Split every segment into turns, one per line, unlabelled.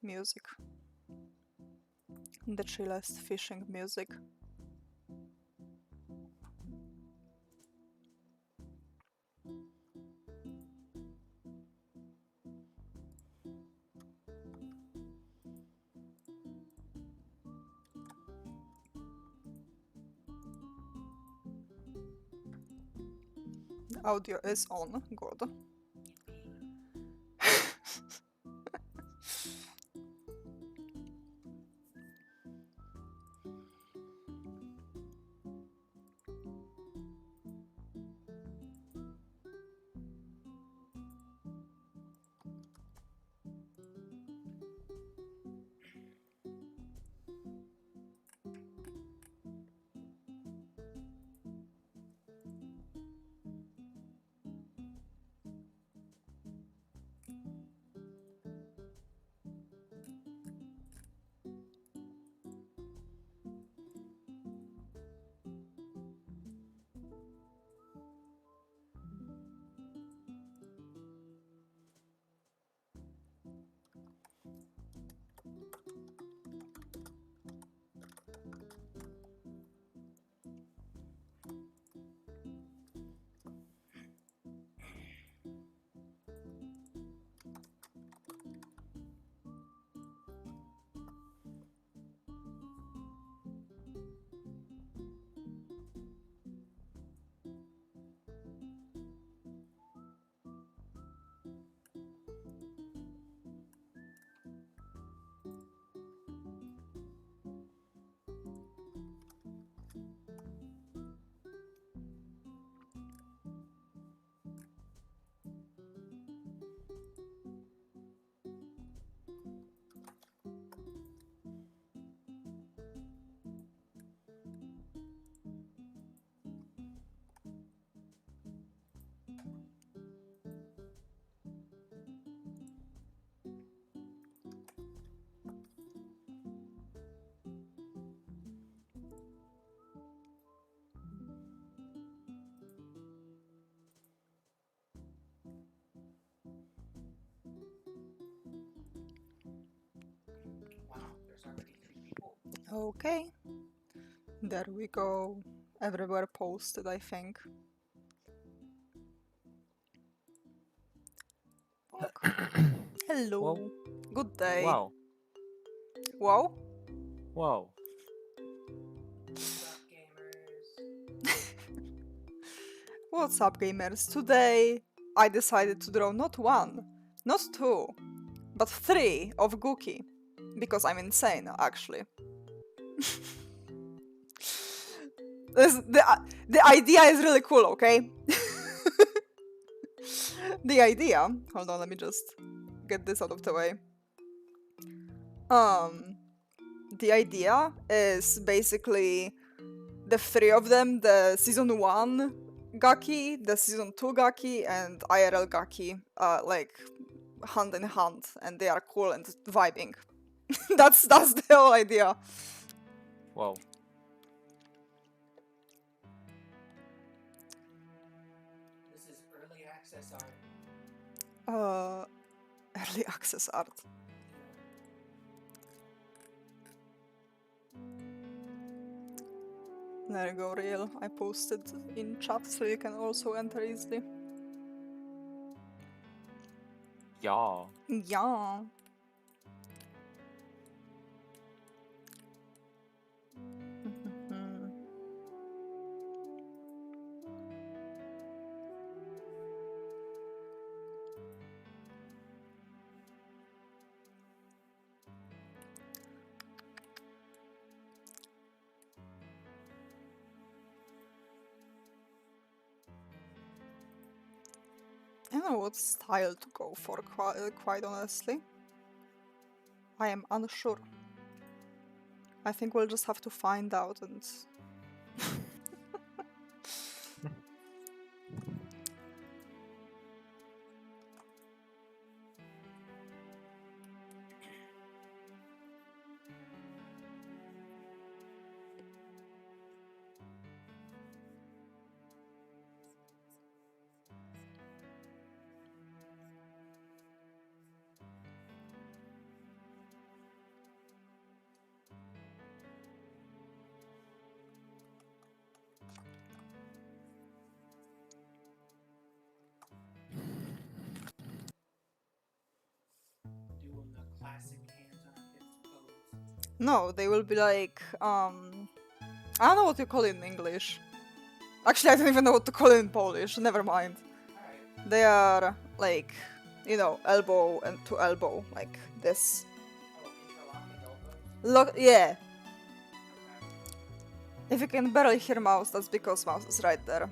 music. The chillest fishing music. The audio is on, good. Okay, there we go. Everywhere posted, I think. Hello.
Well,
Good day.
wow.
Wow.
Wow.
What's up, gamers? Today I decided to draw not one, not two, but three of Guqqie. Because I'm insane, actually. The idea is really cool, okay? The idea... Hold on, let me just get this out of the way. The idea is basically the three of them, the season 1 Guqqie, the season 2 Guqqie, and IRL Guqqie, like hand in hand, and they are cool and vibing. that's the whole idea.
Wow.
This is early access art.
Early access art. There you go, real. I posted in chat so you can also enter easily.
Yeah.
Yeah. I don't know what style to go for, quite honestly. I am unsure. I think we'll just have to find out and...
plastic hands on our hips pose.
No, they will be like, I don't know what you call it in English. Actually, I don't even know what to call it in Polish. Never mind.
Alright.
They are like, you know, elbow and to elbow, like this.
Oh, interlocking elbows.
Look, yeah.
Okay.
If you can barely hear Mouse, that's because Mouse is right there,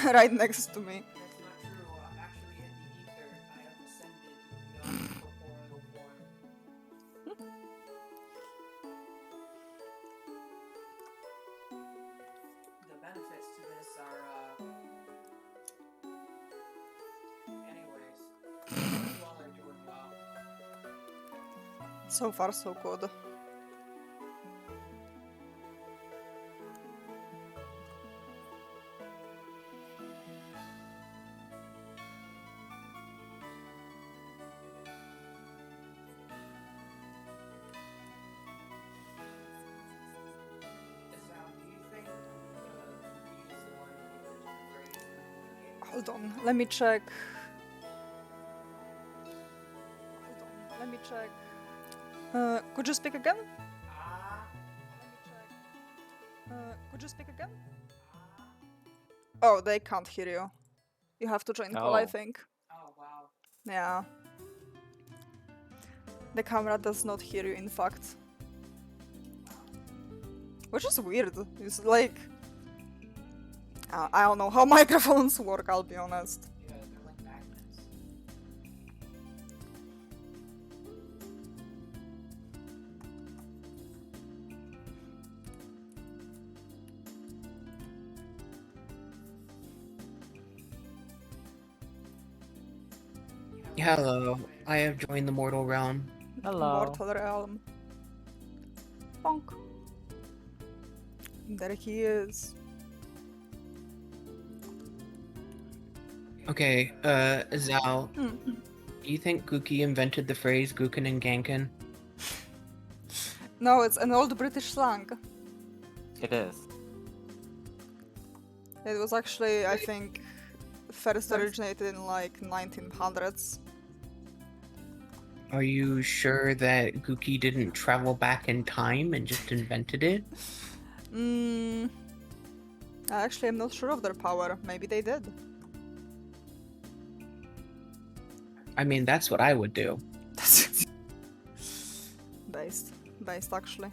right next to me.
That's not true. I'm actually in the ether. I have ascended beyond corporeal form. The benefits to this are, anyways, you all are doing well.
So far, so good.
Isao, do you think he's the one who was afraid of
Hold on, let me check. Hold on, let me check. Could you speak again?
Ah,
Let me check. Could you speak again? Oh, they can't hear you. You have to join call, I
Oh.
think.
oh wow.
Yeah. The camera does not hear you, in fact. Which is weird. It's like... I don't know how microphones work, I'll be honest.
Yeah, they're like magnets.
Hello, I have joined the mortal realm.
Hello.
Mortal Realm. Bonk. There he is.
Okay, Zao,
Hmm.
do you think Guqqie invented the phrase Gukken and Ganken?
No, it's an old British slang.
It is.
It was actually, I think, first originated in like 1900s.
Are you sure that Guqqie didn't travel back in time and just invented it?
Mm, I actually am not sure of their power. Maybe they did.
I mean, that's what I would do.
Based actually.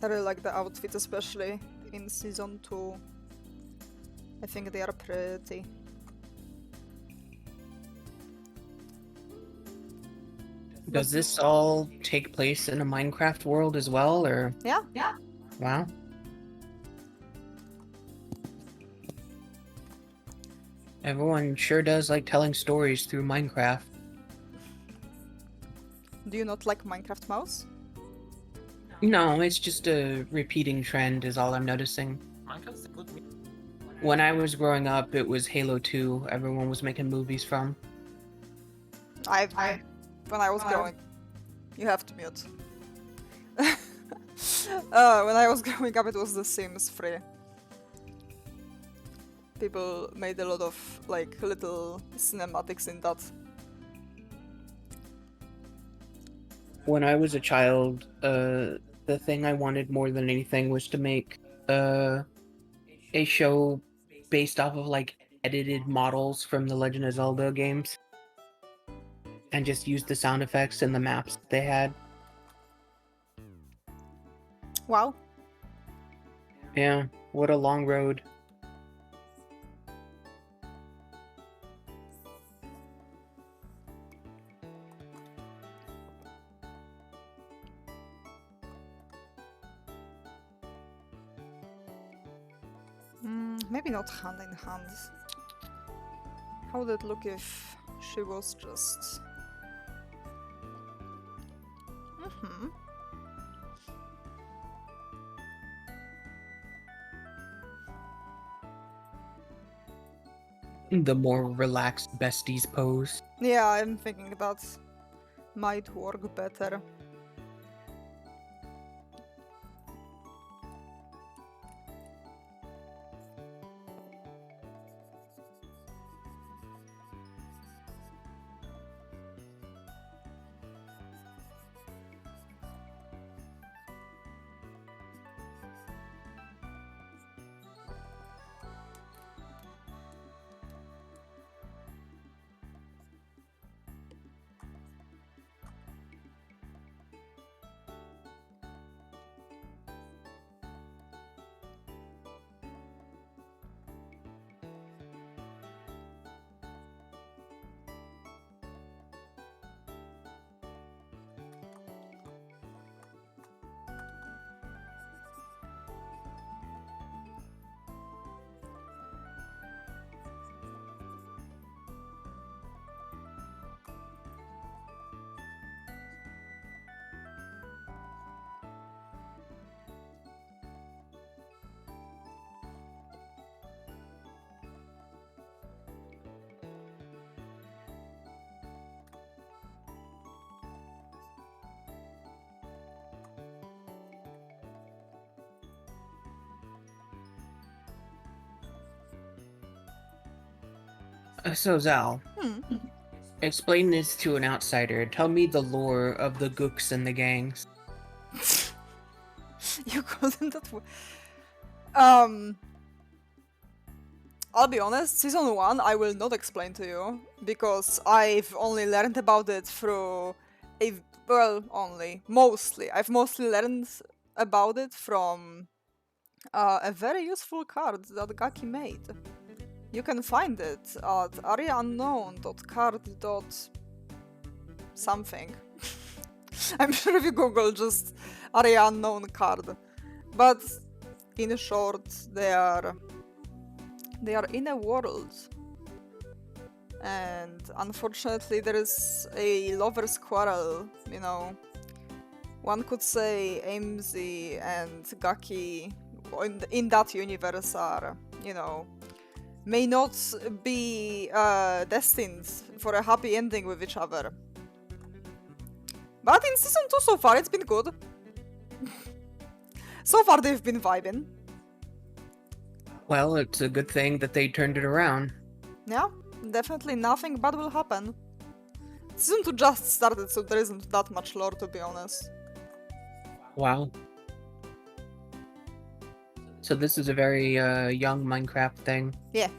I really like the outfits, especially in season 2. I think they are pretty.
Does this all take place in a Minecraft world as well, or?
Yeah.
Wow. Everyone sure does like telling stories through Minecraft.
Do you not like Minecraft Mouse?
No, it's just a repeating trend is all I'm noticing.
Minecraft's a good medium.
When I was growing up, it was Halo 2 everyone was making movies from.
When I was growing, you have to mute. When I was growing up, it was The Sims 3. People made a lot of like little cinematics in that.
When I was a child, the thing I wanted more than anything was to make a show based off of like edited models from the Legend of Zelda games. And just use the sound effects and the maps they had.
Wow.
Yeah, what a long road.
Maybe not hand in hand. How would it look if she was just Hmm.
The more relaxed besties pose.
Yeah, I'm thinking that might work better.
So Zal,
Hmm.
explain this to an outsider. Tell me the lore of the Gooks and the gangs.
You called him that way. I'll be honest, season 1 I will not explain to you, because I've only learned about it through a mostly. I've mostly learned about it from a very useful card that Guqqie made. You can find it at areaunknown.card.something. I'm sure if you Google just area unknown card. But in short, they are in a world. And unfortunately there is a lover's quarrel, you know. One could say Amesy and Guqqie in that universe are, you know, may not be destined for a happy ending with each other. But in season 2 so far it's been good. So far they've been vibing.
Well, it's a good thing that they turned it around.
Yeah, definitely nothing bad will happen. Season 2 just started, so there isn't that much lore, to be honest.
Wow. So this is a very young Minecraft thing.
Yeah.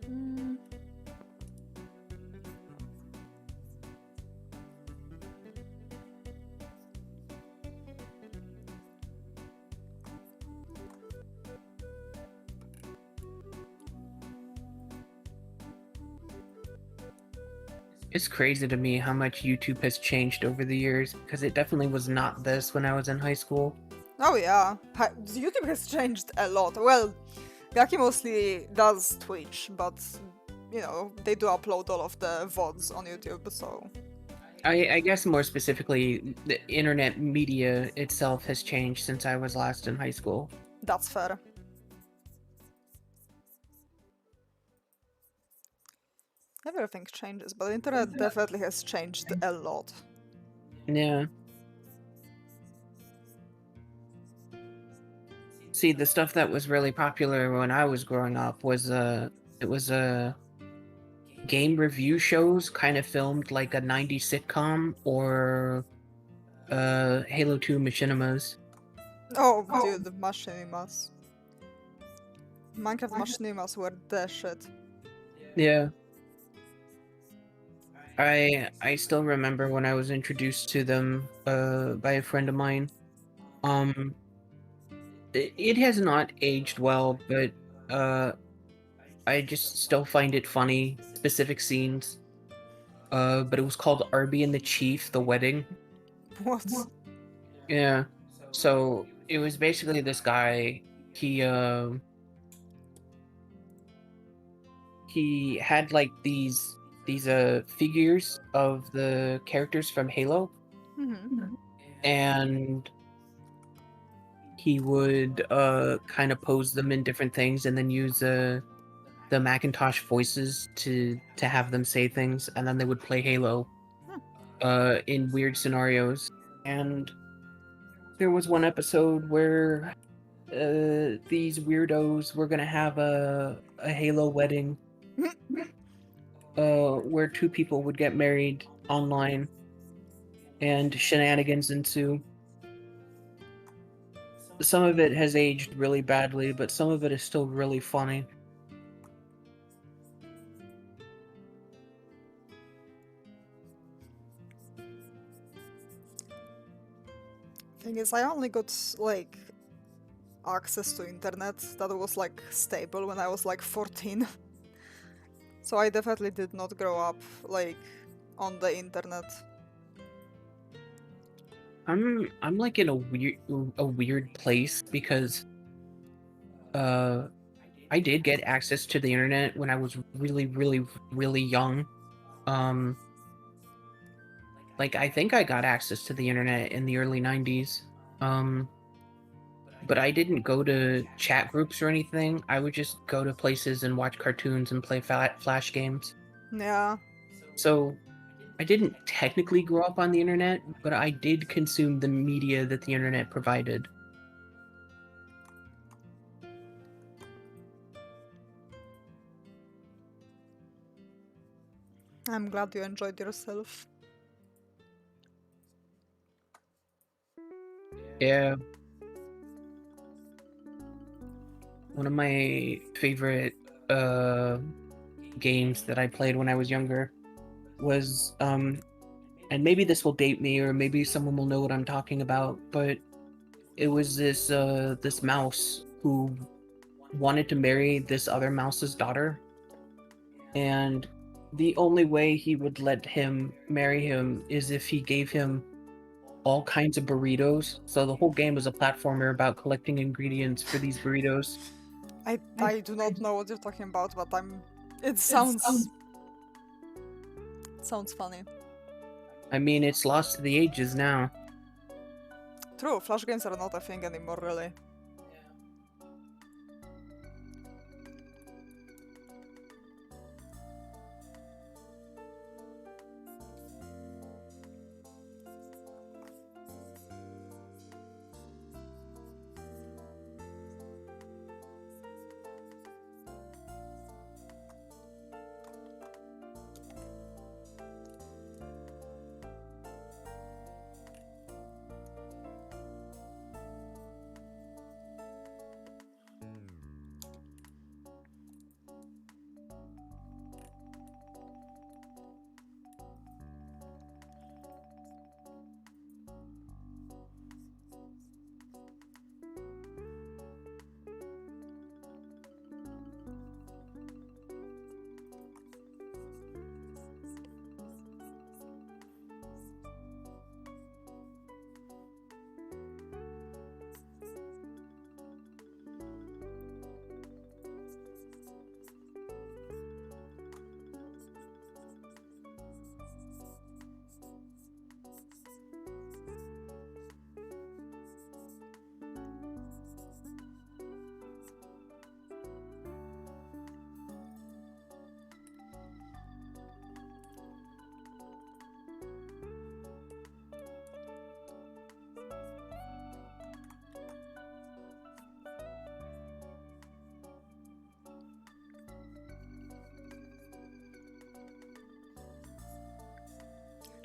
Mm.
It's crazy to me how much YouTube has changed over the years, because it definitely was not this when I was in high school.
Oh yeah, YouTube has changed a lot. Well, Guqqie mostly does Twitch, but you know, they do upload all of the VODs on YouTube, so...
I guess more specifically, the internet media itself has changed since I was last in high school.
That's fair. Everything changes, but the internet definitely has changed a lot.
Yeah. See, the stuff that was really popular when I was growing up was game review shows, kind of filmed like a 90s sitcom, or Halo 2 machinimas.
Oh, dude, the machinimas. Minecraft machinimas were the shit.
Yeah. I still remember when I was introduced to them by a friend of mine. It has not aged well, but I just still find it funny, specific scenes. But it was called Arby and the Chief, The Wedding.
What?
Yeah. So it was basically this guy, he he had like these figures of the characters from Halo,
Mm-hmm.
and he would kind of pose them in different things and then use the Macintosh voices to have them say things, and then they would play Halo in weird scenarios. And there was one episode where these weirdos were gonna have a Halo wedding where two people would get married online and shenanigans ensue. Some of it has aged really badly, but some of it is still really funny.
Thing is, I only got like access to internet that was like stable when I was like 14. So I definitely did not grow up like on the internet.
I'm like in a weird place because I did get access to the internet when I was really young. Like I think I got access to the internet in the early 90s. But I didn't go to chat groups or anything. I would just go to places and watch cartoons and play flash games.
Yeah.
So I didn't technically grow up on the internet, but I did consume the media that the internet provided.
I'm glad you enjoyed yourself.
Yeah. One of my favorite games that I played when I was younger was and maybe this will date me or maybe someone will know what I'm talking about, but it was this this mouse who wanted to marry this other mouse's daughter, and the only way he would let him marry him is if he gave him all kinds of burritos. So the whole game is a platformer about collecting ingredients for these burritos.
I do not know what you're talking about, but it sounds funny.
I mean, it's lost to the ages now.
True, flash games are not a thing anymore, really.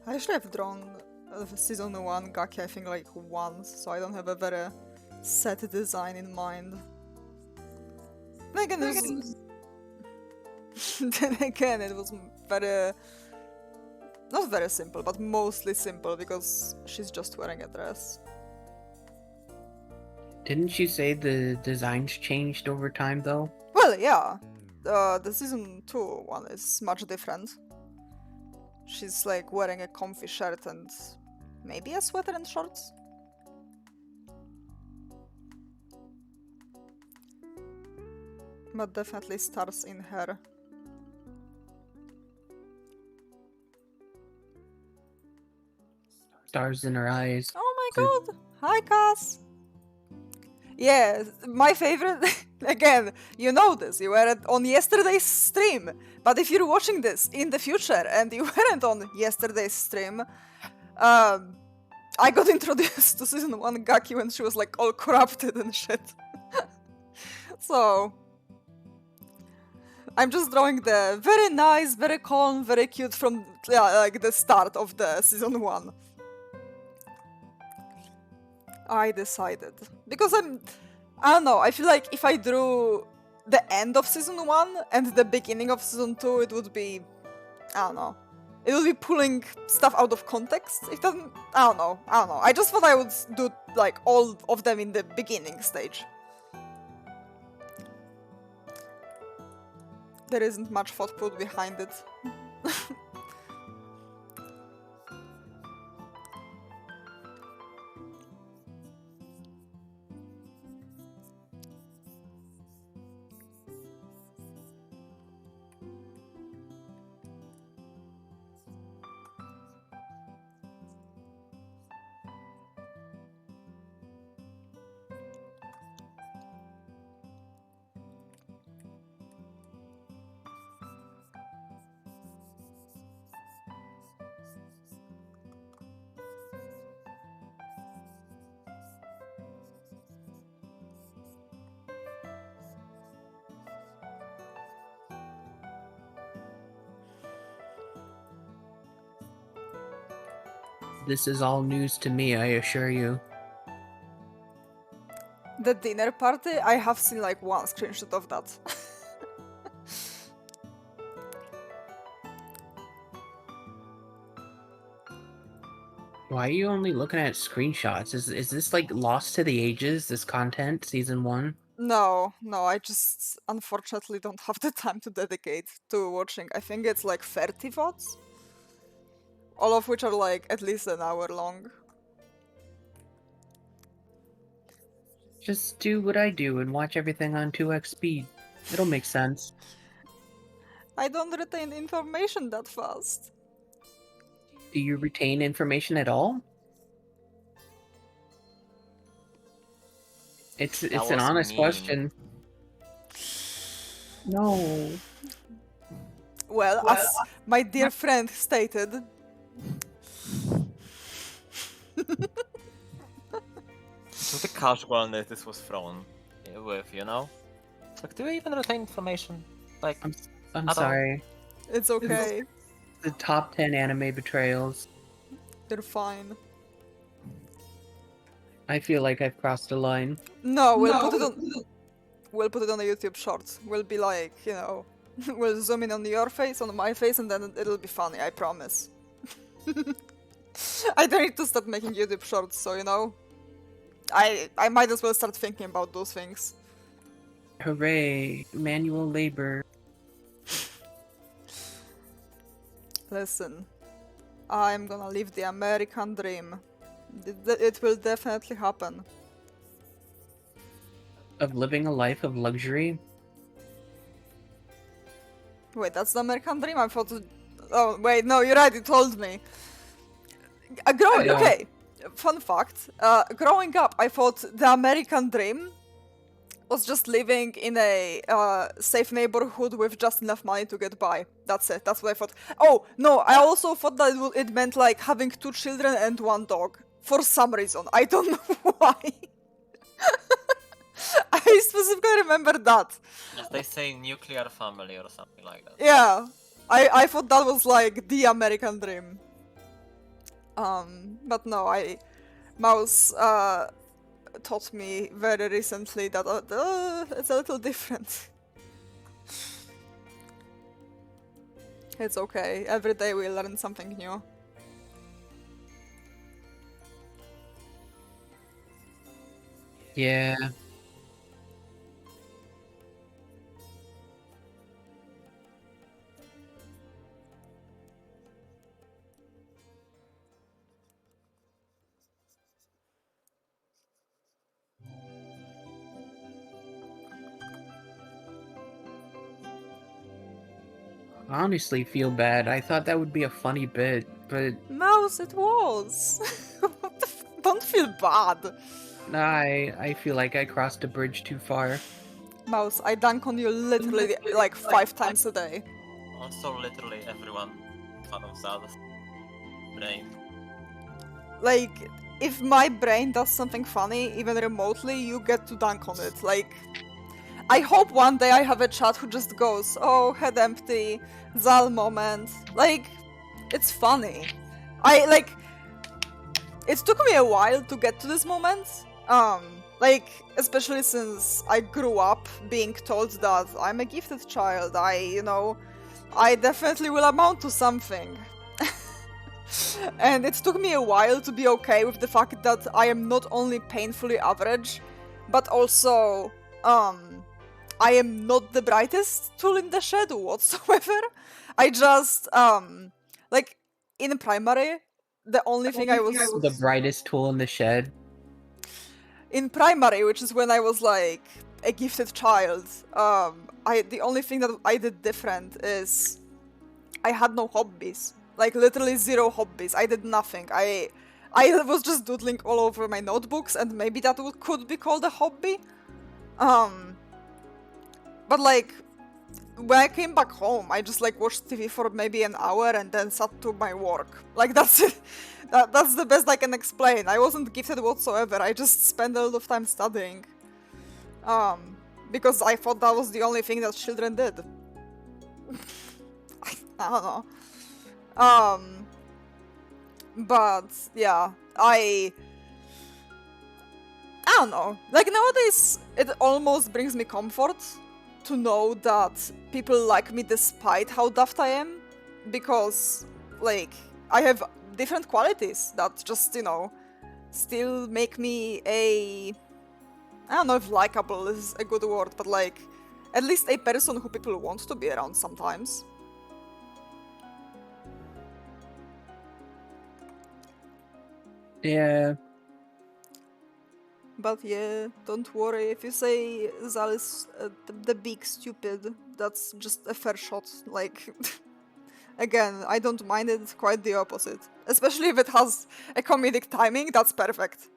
I actually have drawn season 1 Guqqie, I think, like once, so I don't have a very set design in mind. Then again, then again, it was very... not very simple, but mostly simple, because she's just wearing a dress.
Didn't you say the designs changed over time, though?
Well, yeah. The season 2 one is much different. She's like wearing a comfy shirt and maybe a sweater and shorts. But definitely stars in her
stars in her eyes.
Oh my
So-
god! Hi, Cass! Yeah, my favorite. Again, you know this, you were on yesterday's stream. But if you're watching this in the future and you weren't on yesterday's stream, I got introduced to season 1 Guqqie when she was like all corrupted and shit. So. I'm just drawing the very nice, very calm, very cute from like the start of the season 1. I decided. Because I don't know, I feel like if I drew the end of season 1 and the beginning of season 2, it would be, I don't know. It would be pulling stuff out of context. It doesn't, I don't know. I just thought I would do like all of them in the beginning stage. There isn't much thought put behind it.
This is all news to me, I assure you.
The dinner party, I have seen like one screenshot of that.
Why are you only looking at screenshots? Is this like lost to the ages, this content, season 1?
No, I just unfortunately don't have the time to dedicate to watching. I think it's like 30 VODs. All of which are like at least an hour long.
Just do what I do and watch everything on 2x speed. It'll make sense.
I don't retain information that fast.
Do you retain information at all? It's an
was
honest
mean.
question. No.
Well, as my dear friend stated,
To the casualness this was thrown with, you know? Like, do we even retain information? Like,
I'm
I don't-
sorry.
it's okay.
The top 10 anime betrayals.
You're fine.
I feel like I've crossed a line.
No, we'll put it on. We'll put it on the YouTube Shorts. We'll be like, you know, we'll zoom in on your face, on my face, and then it'll be funny. I promise. I don't need to start making YouTube Shorts, so you know. I might as well start thinking about those things.
Hooray, manual labor.
Listen, I'm gonna live the American dream. It will definitely happen.
Of living a life of luxury?
Wait, that's the American dream? I thought... Oh, wait, no, you're right, you told me. Growing...
I know.
Okay, fun fact. Growing up, I thought the American dream was just living in a safe neighborhood with just enough money to get by. That's it, that's what I thought. Oh, no, I also thought that it meant like having 2 children and 1 dog. For some reason. I don't know why. I specifically remember that.
as they say, nuclear family or something like that.
Yeah, I thought that was like the American dream. But no, Mouse taught me very recently that it's a little different. It's okay. Every day we learn something new.
Yeah. I honestly feel bad. I thought that would be a funny bit, but
Mouse, it was. What the don't feel bad.
I feel like I crossed a bridge too far.
Mouse, I dunk on you literally like 5 times a day.
Also, literally everyone follows Zala's brain.
Like, if my brain does something funny, even remotely, you get to dunk on it. Like, I hope one day I have a chat who just goes, oh, head empty, Zal moment. Like, it's funny. It took me a while to get to this moment. Like, especially since I grew up being told that I'm a gifted child. I definitely will amount to something. And it took me a while to be okay with the fact that I am not only painfully average, but also, I am not the brightest tool in the shed whatsoever. I just, like, in primary, the only thing I was...
The brightest tool in the shed.
In primary, which is when I was, like, a gifted child, the only thing that I did different is I had no hobbies. Like, literally 0 hobbies. I did nothing. I was just doodling all over my notebooks, and maybe that could be called a hobby. But, like, when I came back home, I just, like, watched TV for maybe an hour and then sat to my work. Like, that's it. That's the best I can explain. I wasn't gifted whatsoever. I just spent a lot of time studying. Because I thought that was the only thing that children did. I don't know. But yeah, I don't know. Like, nowadays, it almost brings me comfort to know that people like me despite how daft I am, because, like, I have different qualities that just, still make me I don't know if likable is a good word, but, like, at least a person who people want to be around sometimes.
Yeah.
But yeah, don't worry, if you say Zal is the big stupid, that's just a fair shot. Like, again, I don't mind it, quite the opposite. Especially if it has a comedic timing, that's perfect.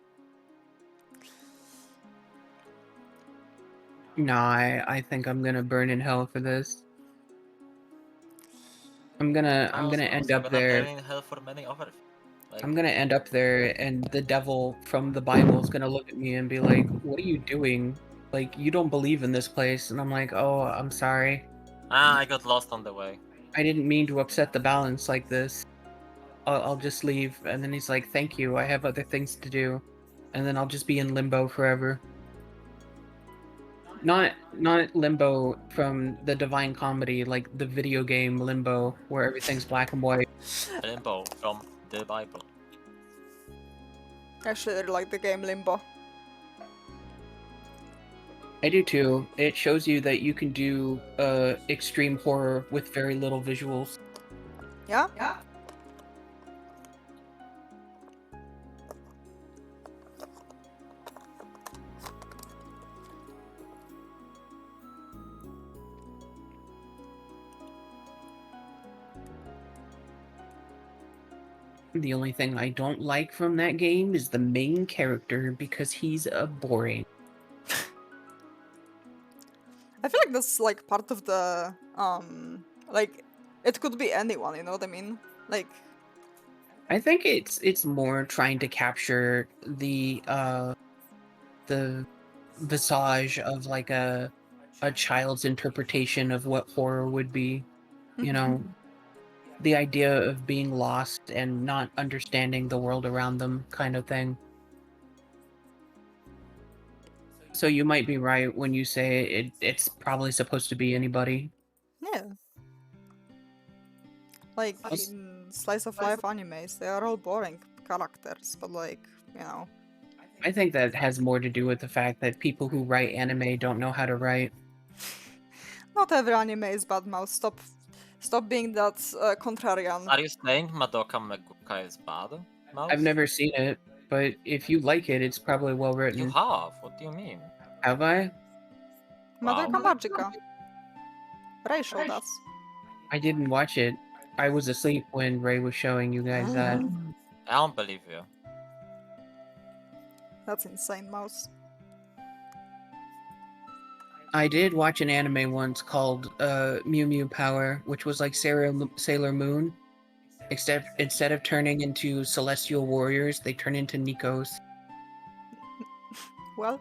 No, I think I'm gonna burn in hell for this. I'm gonna end up there.
Burn in hell for many other.
I'm gonna end up there, and the devil from the Bible is gonna look at me and be like, "What are you doing? Like, you don't believe in this place." And I'm like, "Oh, I'm sorry.
I got lost on the way.
I didn't mean to upset the balance like this. I'll just leave." And then he's like, "Thank you. I have other things to do." And then I'll just be in limbo forever. Not limbo from the Divine Comedy, like the video game Limbo, where everything's black and white.
Limbo from the Bible.
I actually really like the game Limbo.
I do too. It shows you that you can do extreme horror with very little visuals.
Yeah?
The only thing I don't like from that game is the main character, because he's boring.
I feel like that's, like, part of the, like, it could be anyone, you know what I mean? Like...
I think it's more trying to capture the visage of, like, a child's interpretation of what horror would be, you know? The idea of being lost and not understanding the world around them, kind of thing. So you might be right when you say it's probably supposed to be anybody.
Yeah. Like, in slice of life animes, they are all boring characters, but, like,
I think that has more to do with the fact that people who write anime don't know how to write.
Not every anime is bad, Mouse. Stop being that contrarian.
Are you saying Madoka Magica is bad? Mouse?
I've never seen it, but if you like it, it's probably well written.
You have? What do you mean?
Have I?
Madoka
Wow.
Magica. Ray showed us.
I didn't watch it. I was asleep when Ray was showing you guys that.
I don't believe you.
That's insane, Mouse.
I did watch an anime once called Mew Mew Power, which was like Sailor Moon, except instead of turning into celestial warriors, they turn into Nikos.
Well,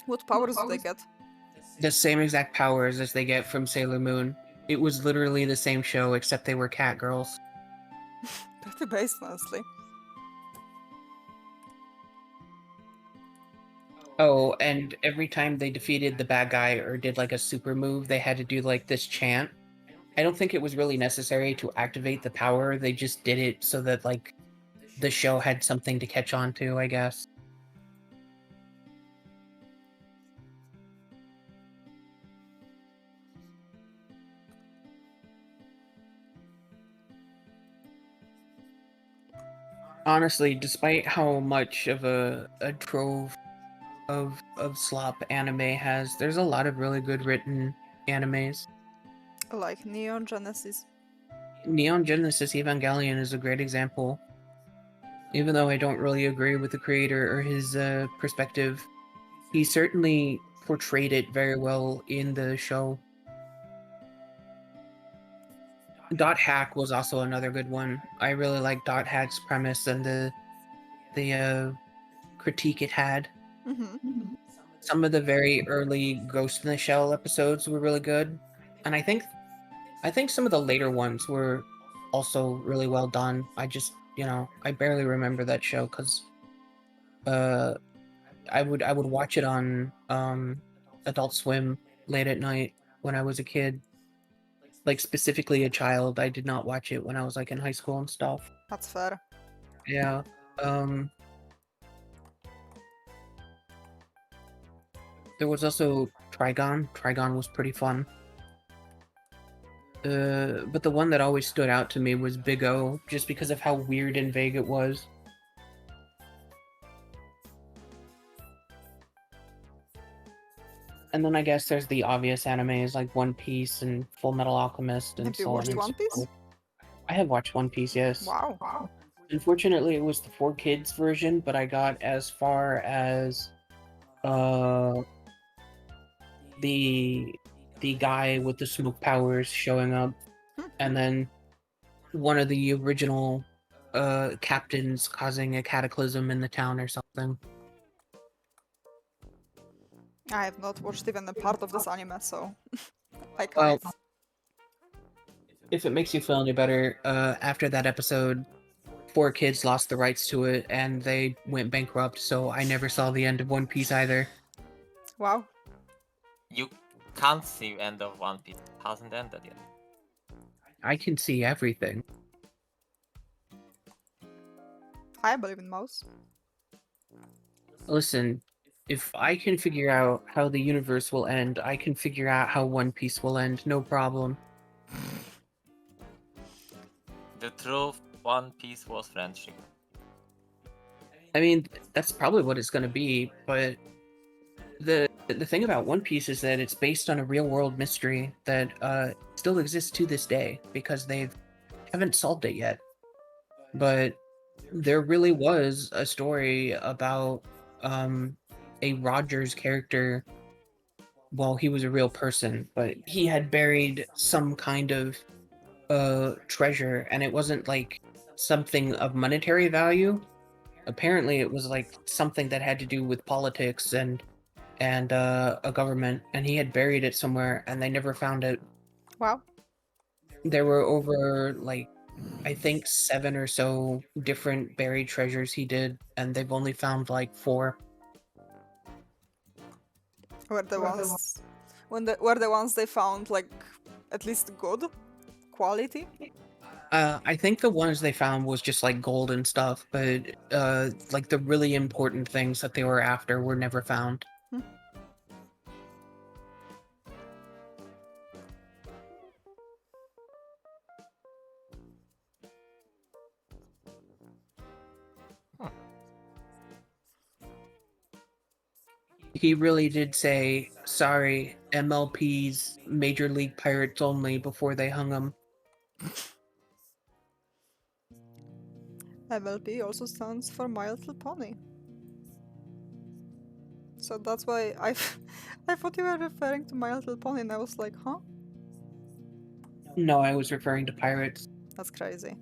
what powers do they get?
The same exact powers as they get from Sailor Moon. It was literally the same show, except they were cat girls.
Pretty based, honestly.
Oh, and every time they defeated the bad guy or did like a super move, they had to do like this chant. I don't think it was really necessary to activate the power. They just did it so that like the show had something to catch on to, I guess. Honestly, despite how much of a trove of slop anime has, there's a lot of really good written animes.
Like Neon Genesis.
Neon Genesis Evangelion is a great example. Even though I don't really agree with the creator or his perspective, he certainly portrayed it very well in the show. Dot Hack was also another good one. I really like Dot Hack's premise and the critique it had.
Mm-hmm.
Some of the very early Ghost in the Shell episodes were really good, and I think some of the later ones were also really well done. I just, I barely remember that show because I would watch it on Adult Swim late at night when I was a kid. Like specifically a child. I did not watch it when I was like in high school and stuff.
That's fair.
Yeah. There was also Trigon. Trigon was pretty fun. But the one that always stood out to me was Big O, just because of how weird and vague it was. And then I guess there's the obvious animes like One Piece and Full Metal Alchemist and
Have you
so on
watched
and
One
so
Piece?
forth. I have watched One Piece, yes.
Wow.
Unfortunately, it was the 4Kids version, but I got as far as the guy with the smoke powers showing up, and then one of the original captains causing a cataclysm in the town or something.
I have not watched even a part of this anime, so I
Well,
can't.
if it makes you feel any better, after that episode, 4Kids lost the rights to it and they went bankrupt, so I never saw the end of One Piece either.
Wow.
You can't see end of One Piece. It hasn't ended yet.
I can see everything.
I believe in Mouse.
Listen, if I can figure out how the universe will end, I can figure out how One Piece will end, no problem.
The truth, One Piece was friendship.
I mean, that's probably what it's going to be, but the thing about One Piece is that it's based on a real-world mystery that still exists to this day, because they haven't solved it yet. But there really was a story about a Rogers character. Well, he was a real person, but he had buried some kind of treasure, and it wasn't like something of monetary value. Apparently it was like something that had to do with politics and a government, and he had buried it somewhere and they never found it.
Wow.
There were over like I think 7 or so different buried treasures he did, and they've only found like 4.
Were the ones they found like at least good quality?
I think the ones they found was just like gold and stuff, but like the really important things that they were after were never found. He really did say, sorry, MLP's Major League Pirates Only before they hung him.
MLP also stands for My Little Pony. So that's why I thought you were referring to My Little Pony, and I was like, huh?
No, I was referring to Pirates.
That's crazy.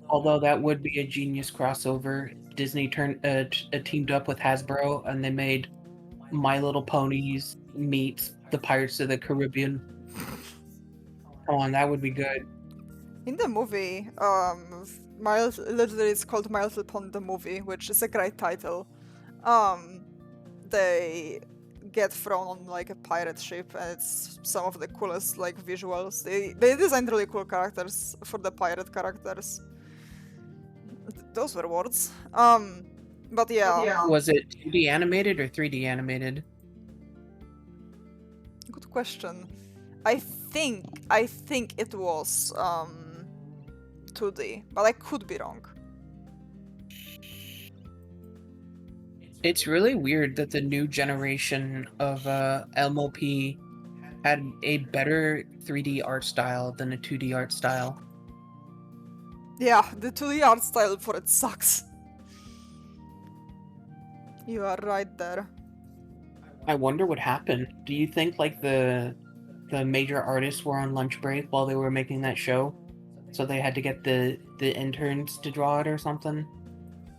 Although that would be a genius crossover. Disney teamed up with Hasbro, and they made My Little Ponies meets the Pirates of the Caribbean. Come on, that would be good.
In the movie, literally it's called My Little Pony the movie, which is a great title. They get thrown on like a pirate ship, and it's some of the coolest like visuals. They designed really cool characters for the pirate characters. Those were words. But yeah.
Was it 2D animated or 3D animated?
Good question. I think it was 2D, but I could be wrong.
It's really weird that the new generation of MLP had a better 3D art style than a 2D art style.
Yeah, the 2D art style for it sucks. You are right there.
I wonder what happened. Do you think like the major artists were on lunch break while they were making that show? So they had to get the interns to draw it or something?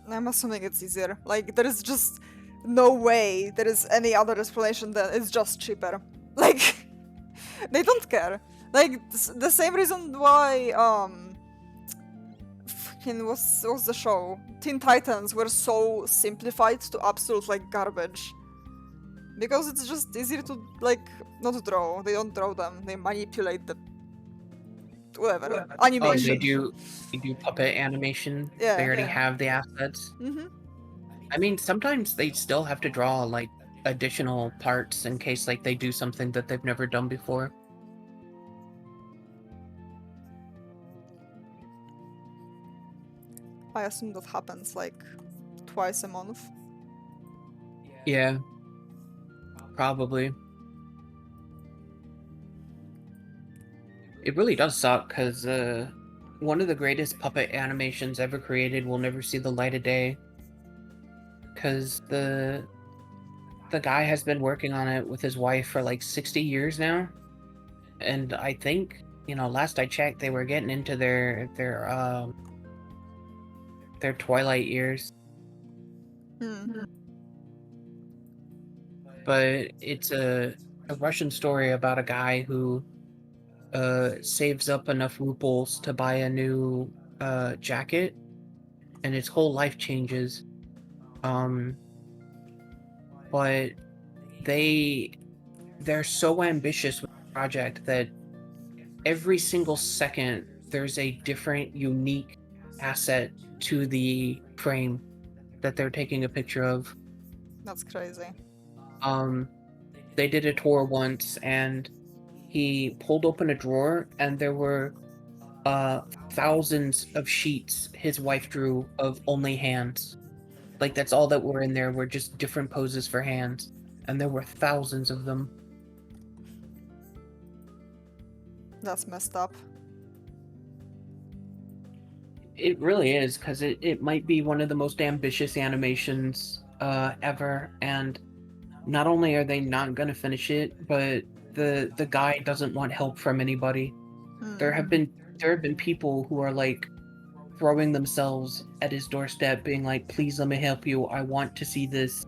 I'm assuming it's easier. Like, there is just no way there is any other explanation than it's just cheaper. Like, they don't care. Like, the same reason why, fucking, what's the show? Teen Titans were so simplified to absolute, like, garbage. Because it's just easier to, like, not draw. They don't draw them. They manipulate the whatever animation.
Oh, they do puppet animation.
Yeah,
they already
yeah.
have the assets.
Mm-hmm.
I mean, sometimes they still have to draw like additional parts in case like they do something that they've never done before.
I assume that happens like twice a month.
Yeah, probably. It really does suck because one of the greatest puppet animations ever created will never see the light of day because the guy has been working on it with his wife for like 60 years now, and I think, you know, last I checked, they were getting into their twilight years. But it's a Russian story about a guy who saves up enough rubles to buy a new jacket, and his whole life changes. But they're so ambitious with the project that every single second there's a different, unique asset to the frame that they're taking a picture of.
That's crazy.
They did a tour once, and he pulled open a drawer, and there were thousands of sheets his wife drew of only hands. Like, that's all that were in there, were just different poses for hands, and there were thousands of them.
That's messed up.
It really is, because it might be one of the most ambitious animations ever, and not only are they not going to finish it, but the guy doesn't want help from anybody. There have been people who are like throwing themselves at his doorstep, being like, "Please let me help you. I want to see this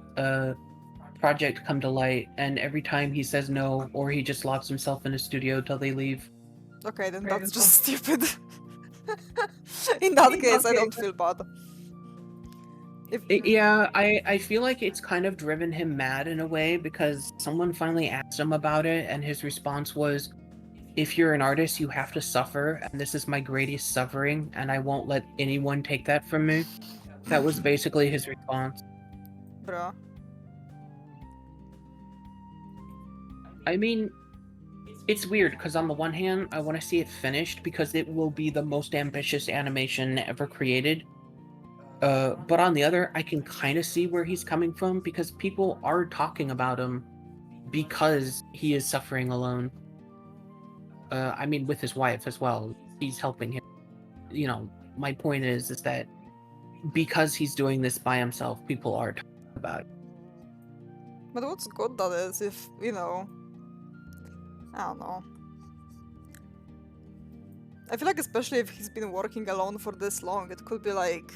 project come to light." And every time he says no, or he just locks himself in a studio till they leave.
Okay, then that's just stupid. In that case, I don't feel bad.
Yeah, I feel like it's kind of driven him mad in a way, because someone finally asked him about it, and his response was, "If you're an artist, you have to suffer, and this is my greatest suffering, and I won't let anyone take that from me." That was basically his response.
Bruh.
I mean, it's weird, because on the one hand, I want to see it finished, because it will be the most ambitious animation ever created. But on the other, I can kind of see where he's coming from, because people are talking about him because he is suffering alone. I mean, with his wife as well. He's helping him. You know, my point is that because he's doing this by himself, people are talking about it.
But what's good that is if, you know, I don't know. I feel like especially if he's been working alone for this long, it could be like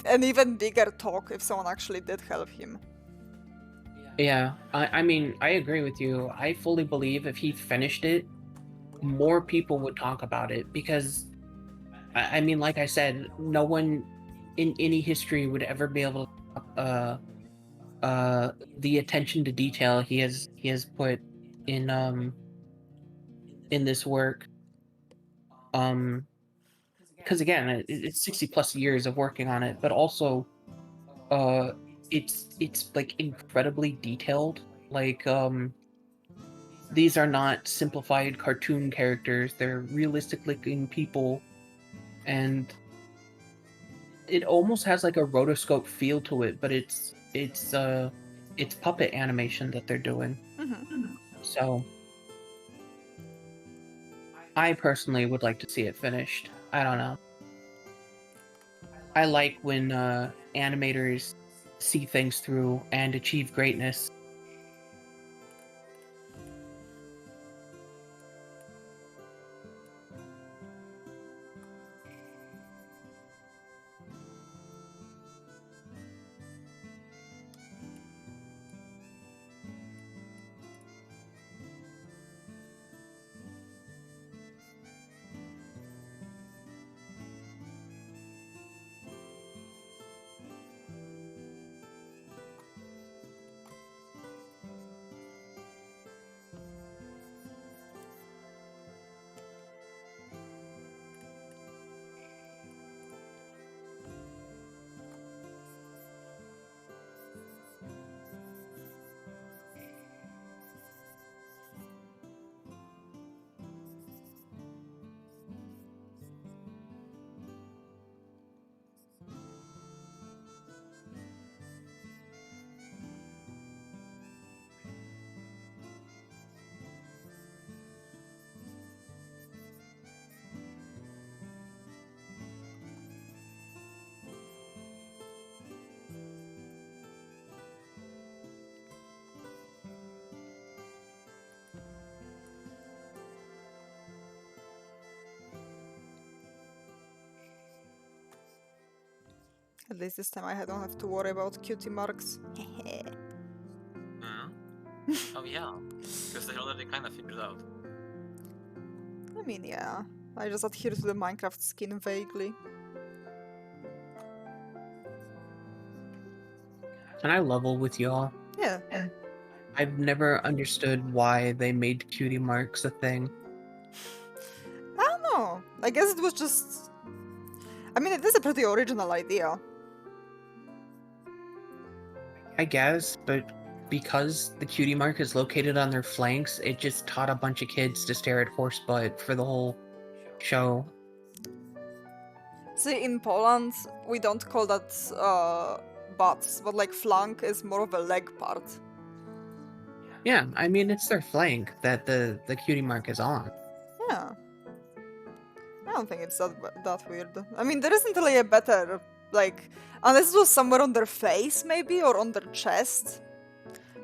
an even bigger talk if someone actually did help him.
Yeah, I mean, I agree with you. I fully believe if he finished it, more people would talk about it because, I mean, like I said, no one in any history would ever be able to the attention to detail he has put in this work. Because again, it's 60 plus years of working on it, but also it's like incredibly detailed. Like these are not simplified cartoon characters, they're realistic looking people, and it almost has like a rotoscope feel to it, but it's puppet animation that they're doing.
Mm-hmm.
So I personally would like to see it finished. I don't know. I like when animators see things through and achieve greatness.
At least this time I don't have to worry about cutie marks.
Hmm? Oh yeah, because they already kind of figured out.
I mean, yeah. I just adhere to the Minecraft skin vaguely.
Can I level with y'all?
Yeah.
I've never understood why they made cutie marks a thing.
I don't know. I guess it was just... I mean, it is a pretty original idea.
I guess, but because the cutie mark is located on their flanks, it just taught a bunch of kids to stare at horse butt for the whole show.
See, in Poland, we don't call that butts, but like flank is more of a leg part.
Yeah, I mean, it's their flank that the cutie mark is on.
Yeah. I don't think it's that weird. I mean, there isn't really a better, like, unless it was somewhere on their face, maybe, or on their chest.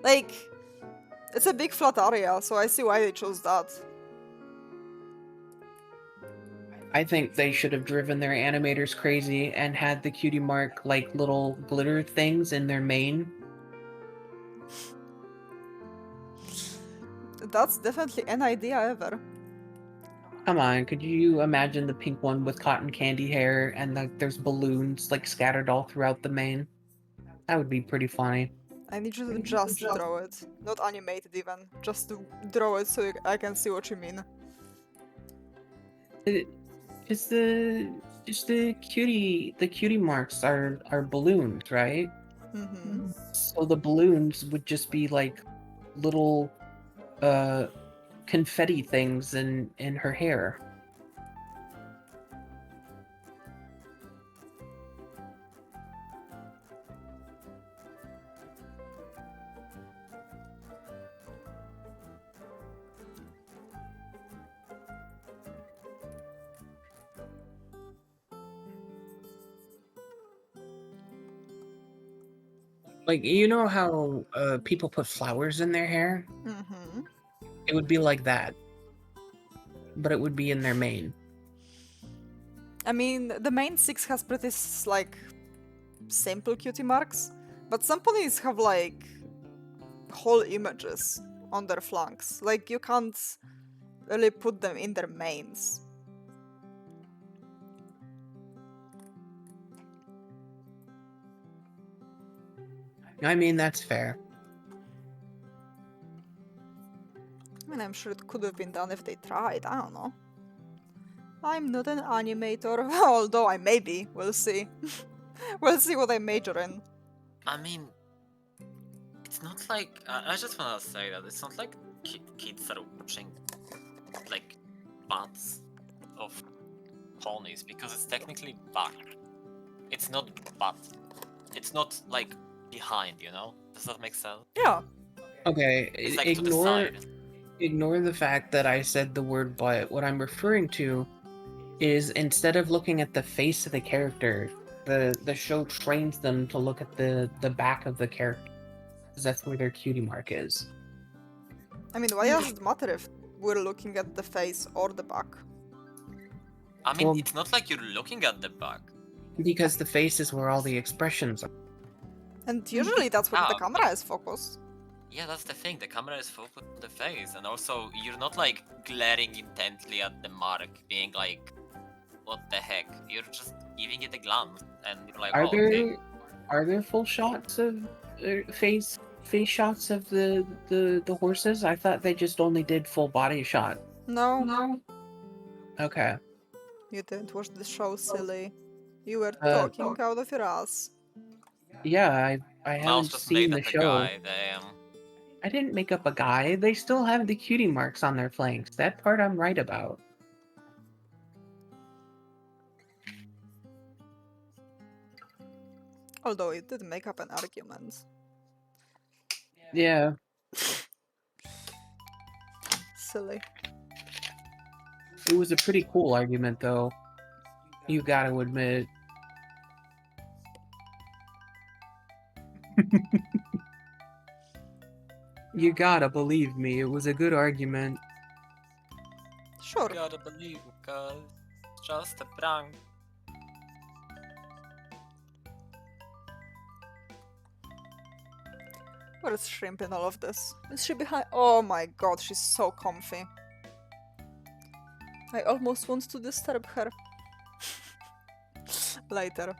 Like, it's a big flat area, so I see why they chose that.
I think they should have driven their animators crazy and had the cutie mark like little glitter things in their mane.
That's definitely an idea ever.
Come on, could you imagine the pink one with cotton candy hair and there's balloons like scattered all throughout the mane? That would be pretty funny.
I need you to just draw it. Not animate it even. Just to draw it so I can see what you mean.
It's the cutie marks are balloons, right?
Mm-hmm.
So the balloons would just be like little confetti things in her hair. Like, you know how people put flowers in their hair?
Mm-hmm.
It would be like that, but it would be in their mane.
I mean, the main 6 has pretty like simple cutie marks, but some ponies have like whole images on their flanks. Like you can't really put them in their mains.
I mean, that's fair.
I mean, I'm sure it could have been done if they tried. I don't know. I'm not an animator, although I may be. We'll see. We'll see what I major in.
I mean, it's not like I just wanna say that it's not like kids are watching like butts of ponies because it's technically back. It's not butt. It's not like behind, you know? Does that make sense?
Yeah.
Okay,
It's like to the side.
ignore the fact that I said the word butt. What I'm referring to is instead of looking at the face of the character, the show trains them to look at the back of the character, because that's where their cutie mark is.
I mean, why does it matter if we're looking at the face or the back?
I mean,
Well-
it's not like you're looking at the back.
Because the face is where all the expressions are.
And usually that's where the
Ah,
camera is focused.
Yeah, that's the thing. The camera is focused on the face, and also you're not like glaring intently at the mark, being like, "What the heck?" You're just giving it a glance, and you're like,
Are
"Oh, okay."
there are there full shots of face shots of the horses? I thought they just only did full body shot.
No,
Okay.
you didn't watch the show, silly. You were
Uh,
talking out of your ass.
Yeah, I
Mouse
haven't
just
seen
made
the
up a
show.
guy. Damn.
I didn't make up a guy. They still have the cutie marks on their flanks. That part I'm right about.
Although it did make up an argument.
Yeah.
Silly.
It was a pretty cool argument, though. You gotta admit. You gotta believe me, it was a good argument.
Sure.
Gotta believe, cause it's just a prank.
Where is Shrimp in all of this? Is she behind? Oh my god, she's so comfy. I almost want to disturb her. Later.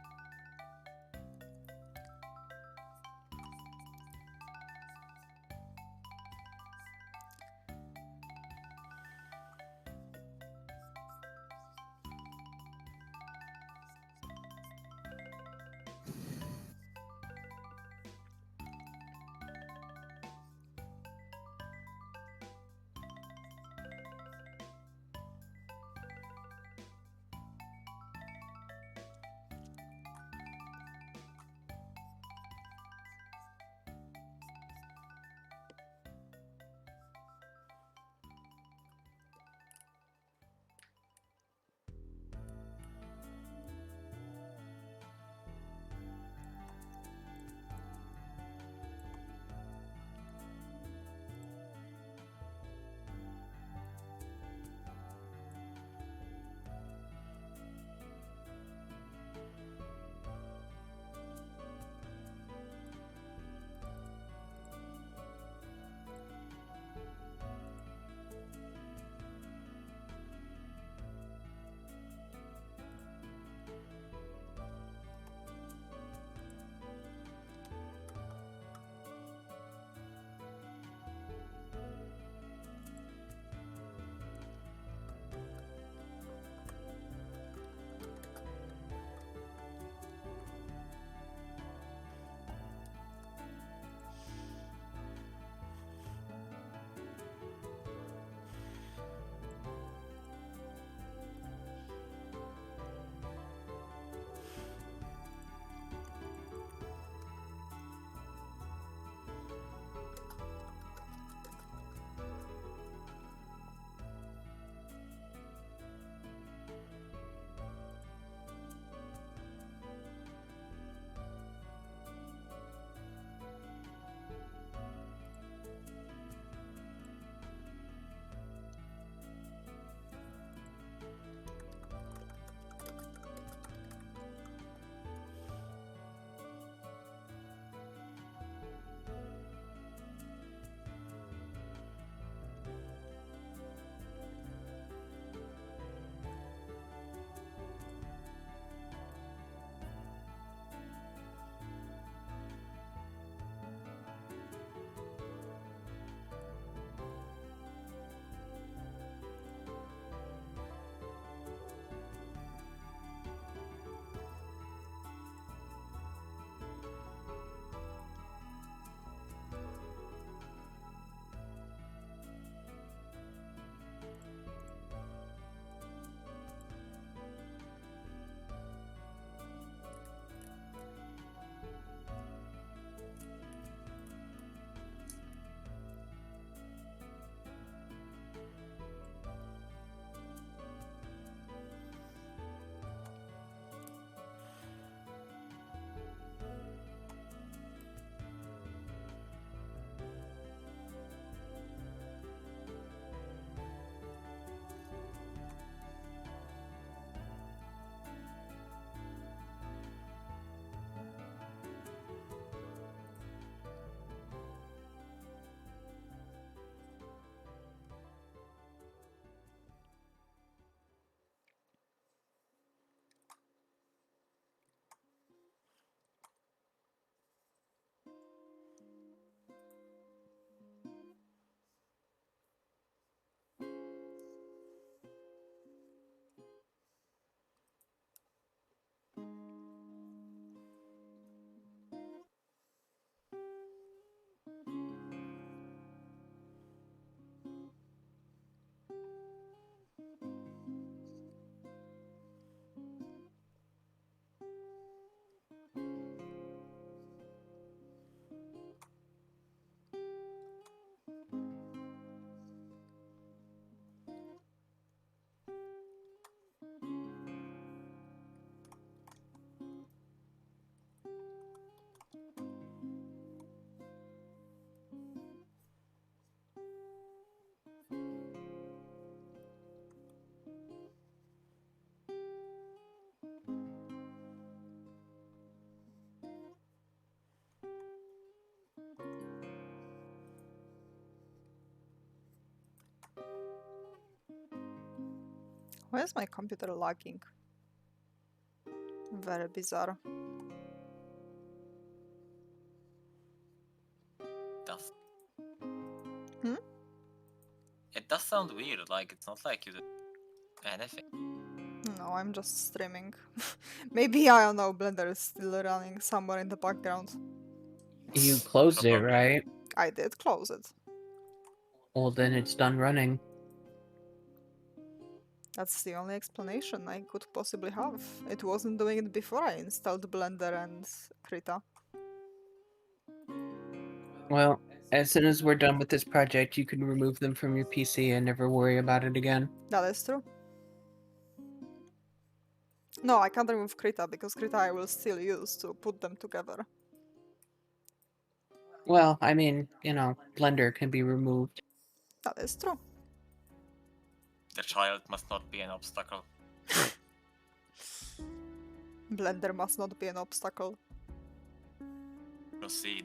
Why is my computer lagging? Very bizarre.
Does.
Hmm?
It does sound weird. Like it's not like you do anything.
No, I'm just streaming. Maybe, I don't know, Blender is still running somewhere in the background.
You closed it,
Probably.
right?
I did close it.
Well, then it's done running.
That's the only explanation I could possibly have. It wasn't doing it before I installed Blender and Krita.
Well, as soon as we're done with this project, you can remove them from your PC and never worry about it again.
That is true. No, I can't remove Krita because Krita I will still use to put them together.
Well, I mean, you know, Blender can be removed.
That is true.
The child must not be an obstacle.
Blender must not be an obstacle.
Proceed.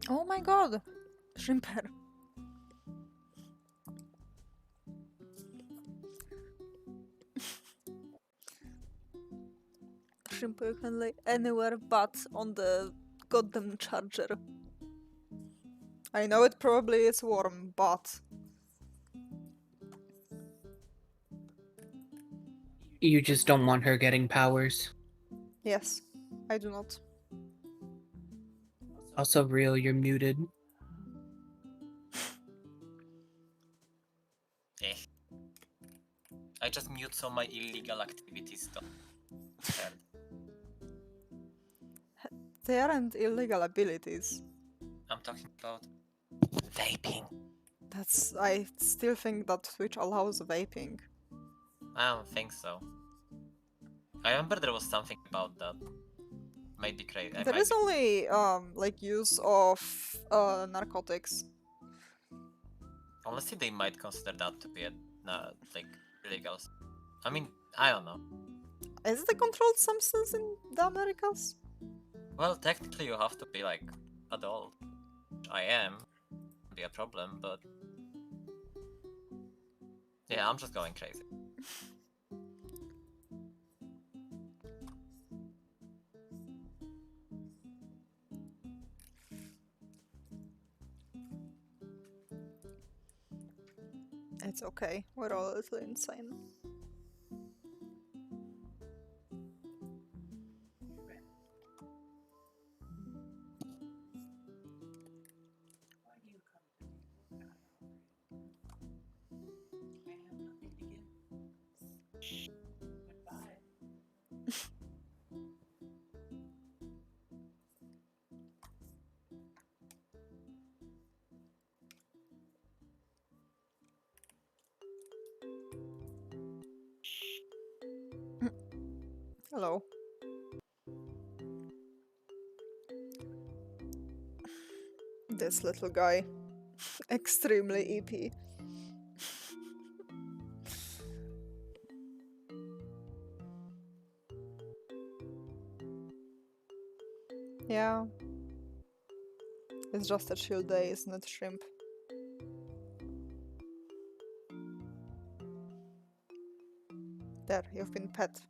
Oh my god! Shrimper. Shrimper, you can lay anywhere but on the goddamn charger. I know it probably is warm, but
You just don't want her getting powers.
yes, I do not.
Also, real, you're muted.
Eh. I just mute so my illegal activities don't. And
They aren't illegal abilities.
I'm talking about vaping.
I still think that Twitch allows vaping.
I don't think so. I remember there was something about that. Might be crazy.
There is only like use of narcotics.
Honestly, they might consider that to be like illegal. I mean, I don't know.
Is it a controlled substance in the Americas?
Well, technically, you have to be like adult. I am. Be a problem, but yeah, I'm just going crazy.
It's okay. We're all a little insane.
Why do you come to me for that, Aubrey? I have nothing to give. Goodbye.
Hello. This little guy. Extremely EP. Yeah. It's just a chill day, isn't it, Shrimp? There, you've been pet.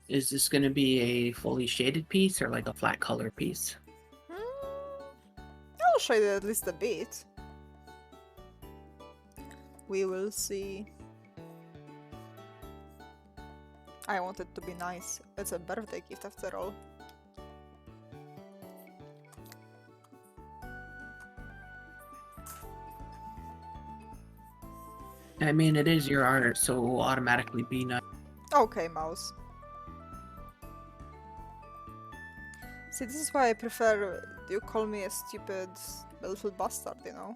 Is this going to be a fully shaded piece or like a flat color piece?
I'll shade it at least a bit. We will see. I want it to be nice. It's a birthday gift after all.
I mean, it is your art, so it will automatically be nice.
Okay, mouse. See, this is why I prefer you call me a stupid little bastard, you know?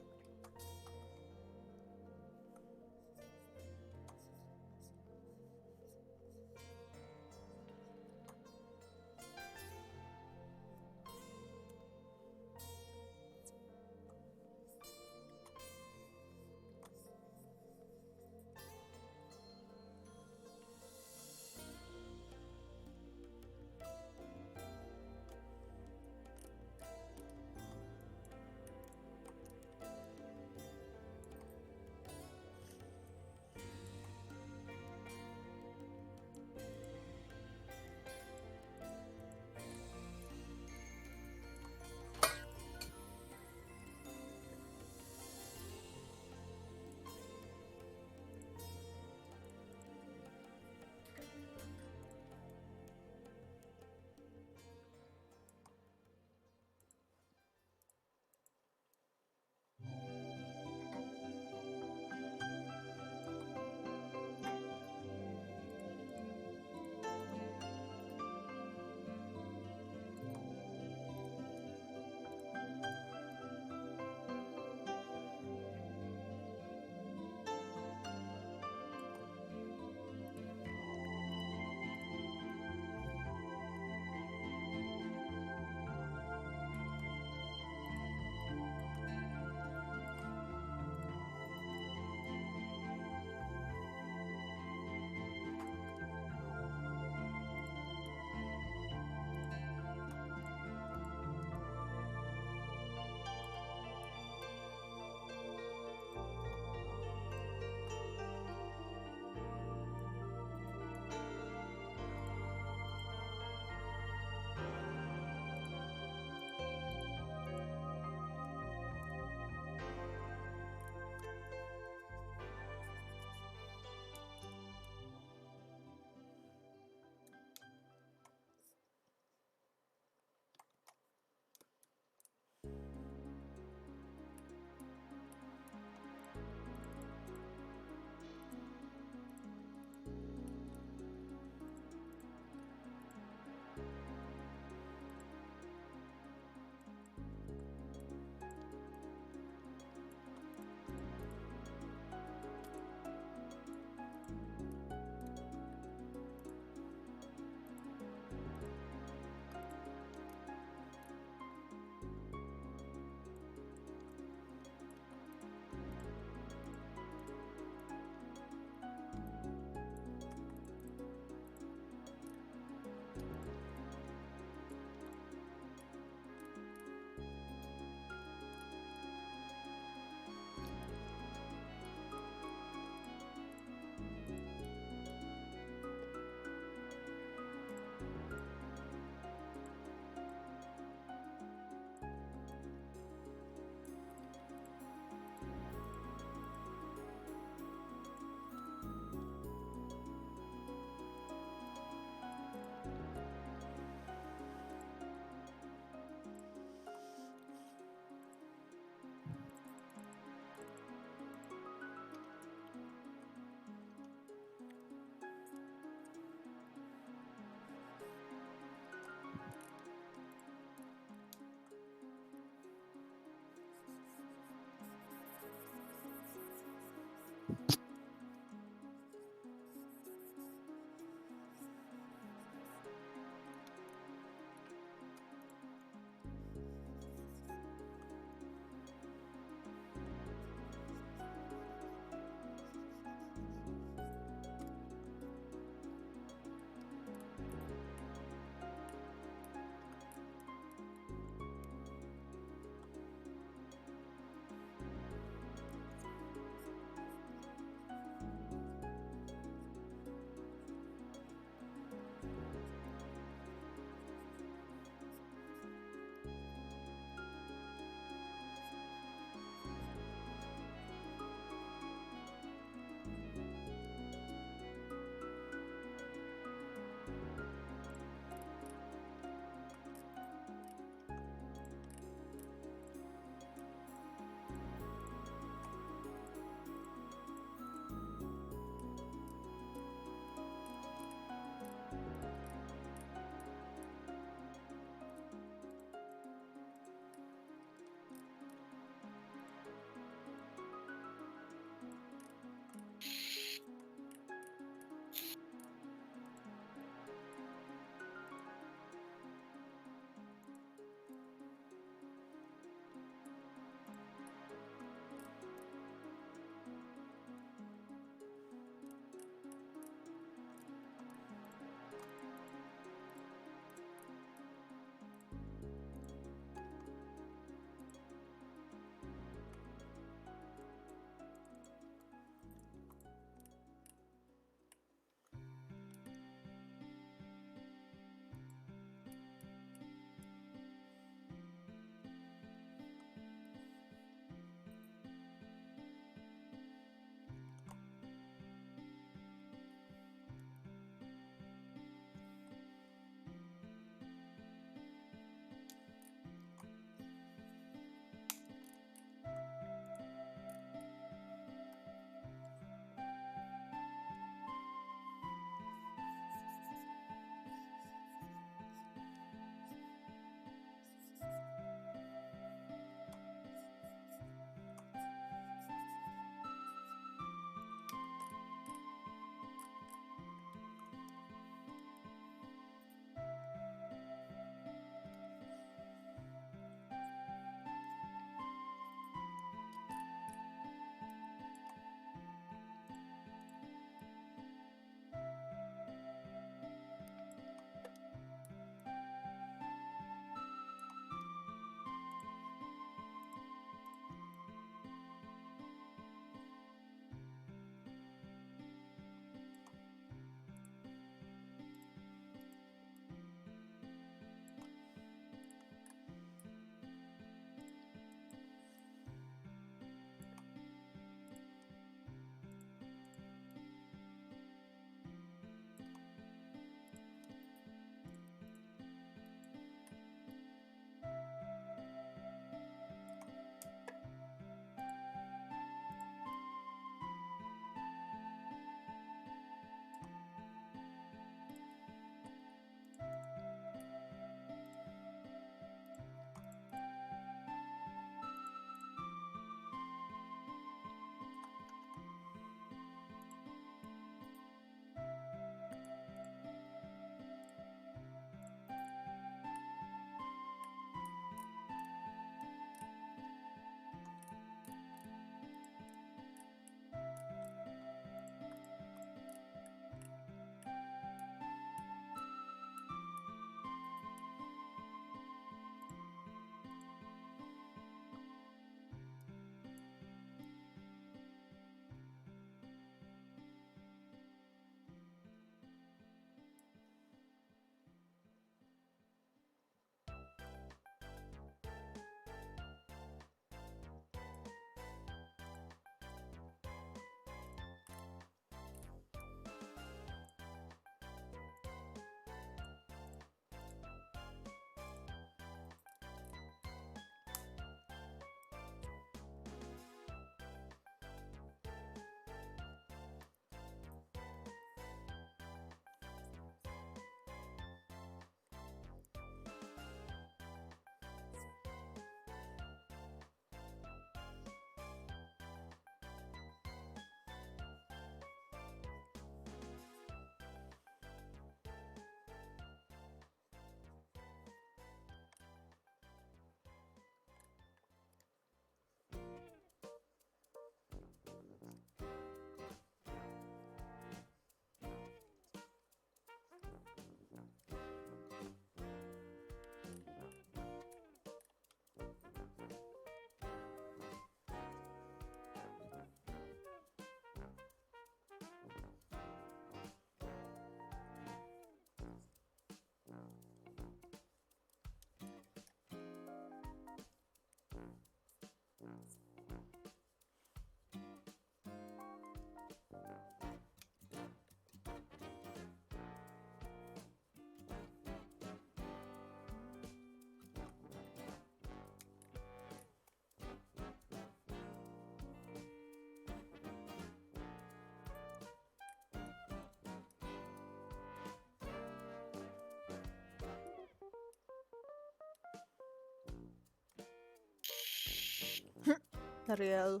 Ariel.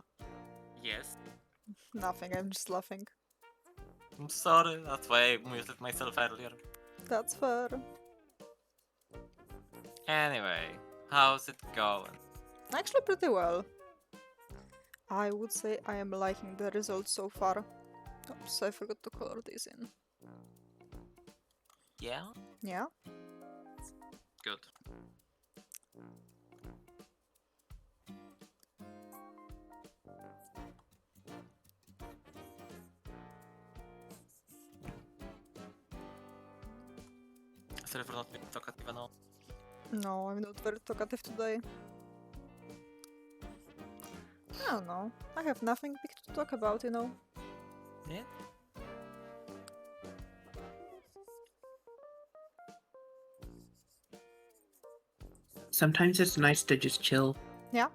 Yes.
Nothing, I'm just laughing.
I'm sorry, that's why I muted myself earlier.
That's fair.
Anyway, how's it going?
Actually, pretty well. I would say I am liking the results so far. Oops, I forgot to color these in.
Yeah?
Yeah?
Good. Sorry for not being talkative enough.
No, I'm not very talkative today. I don't know. I have nothing big to talk about, you know.
Yeah?
Sometimes it's nice to just chill.
Yeah?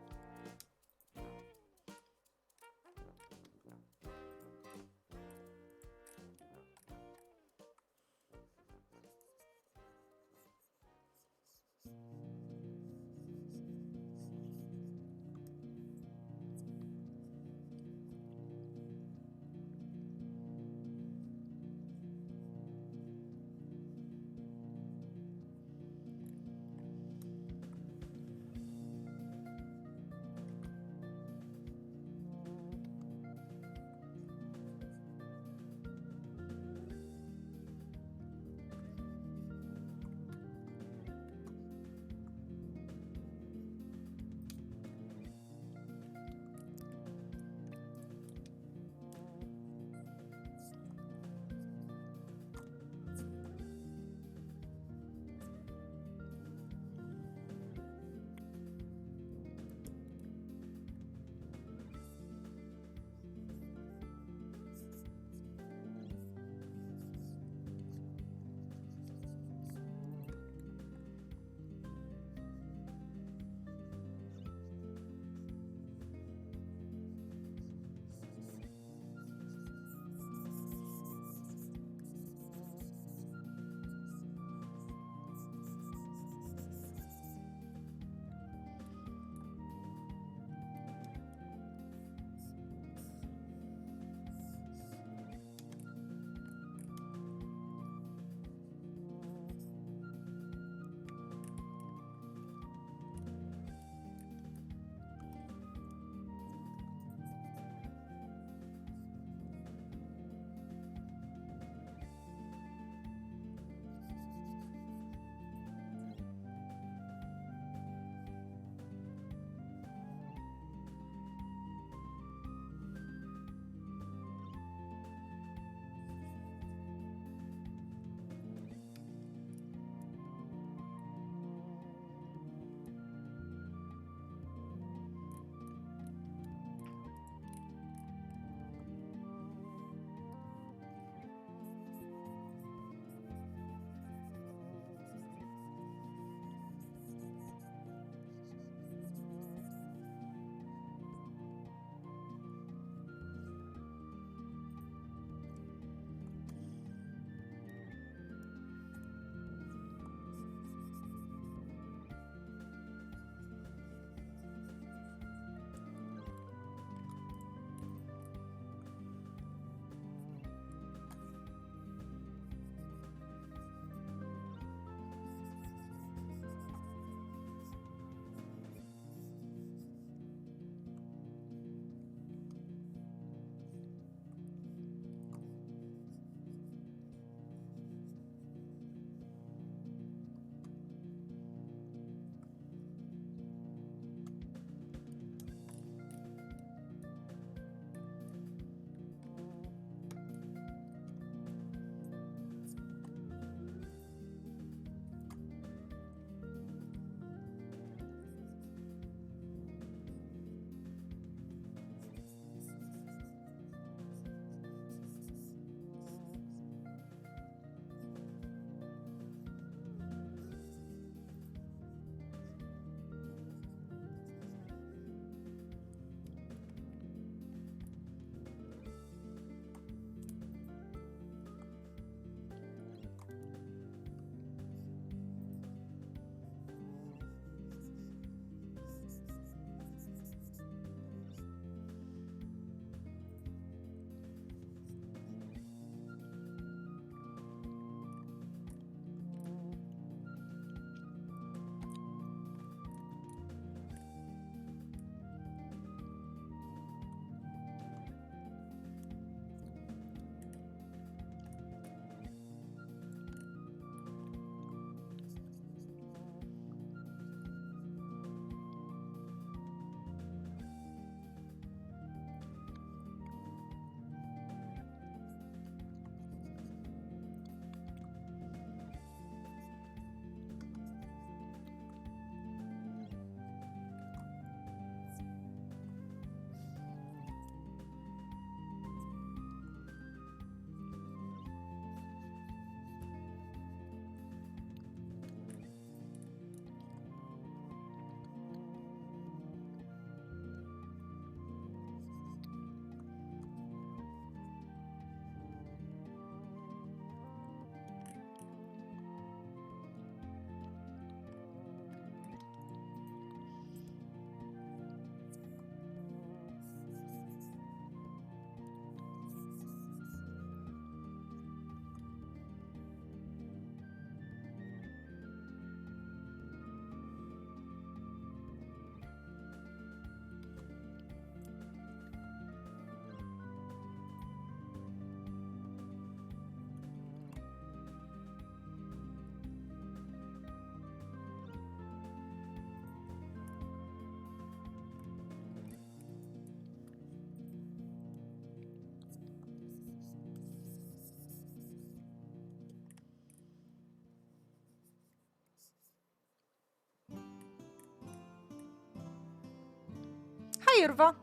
Hi, Irva.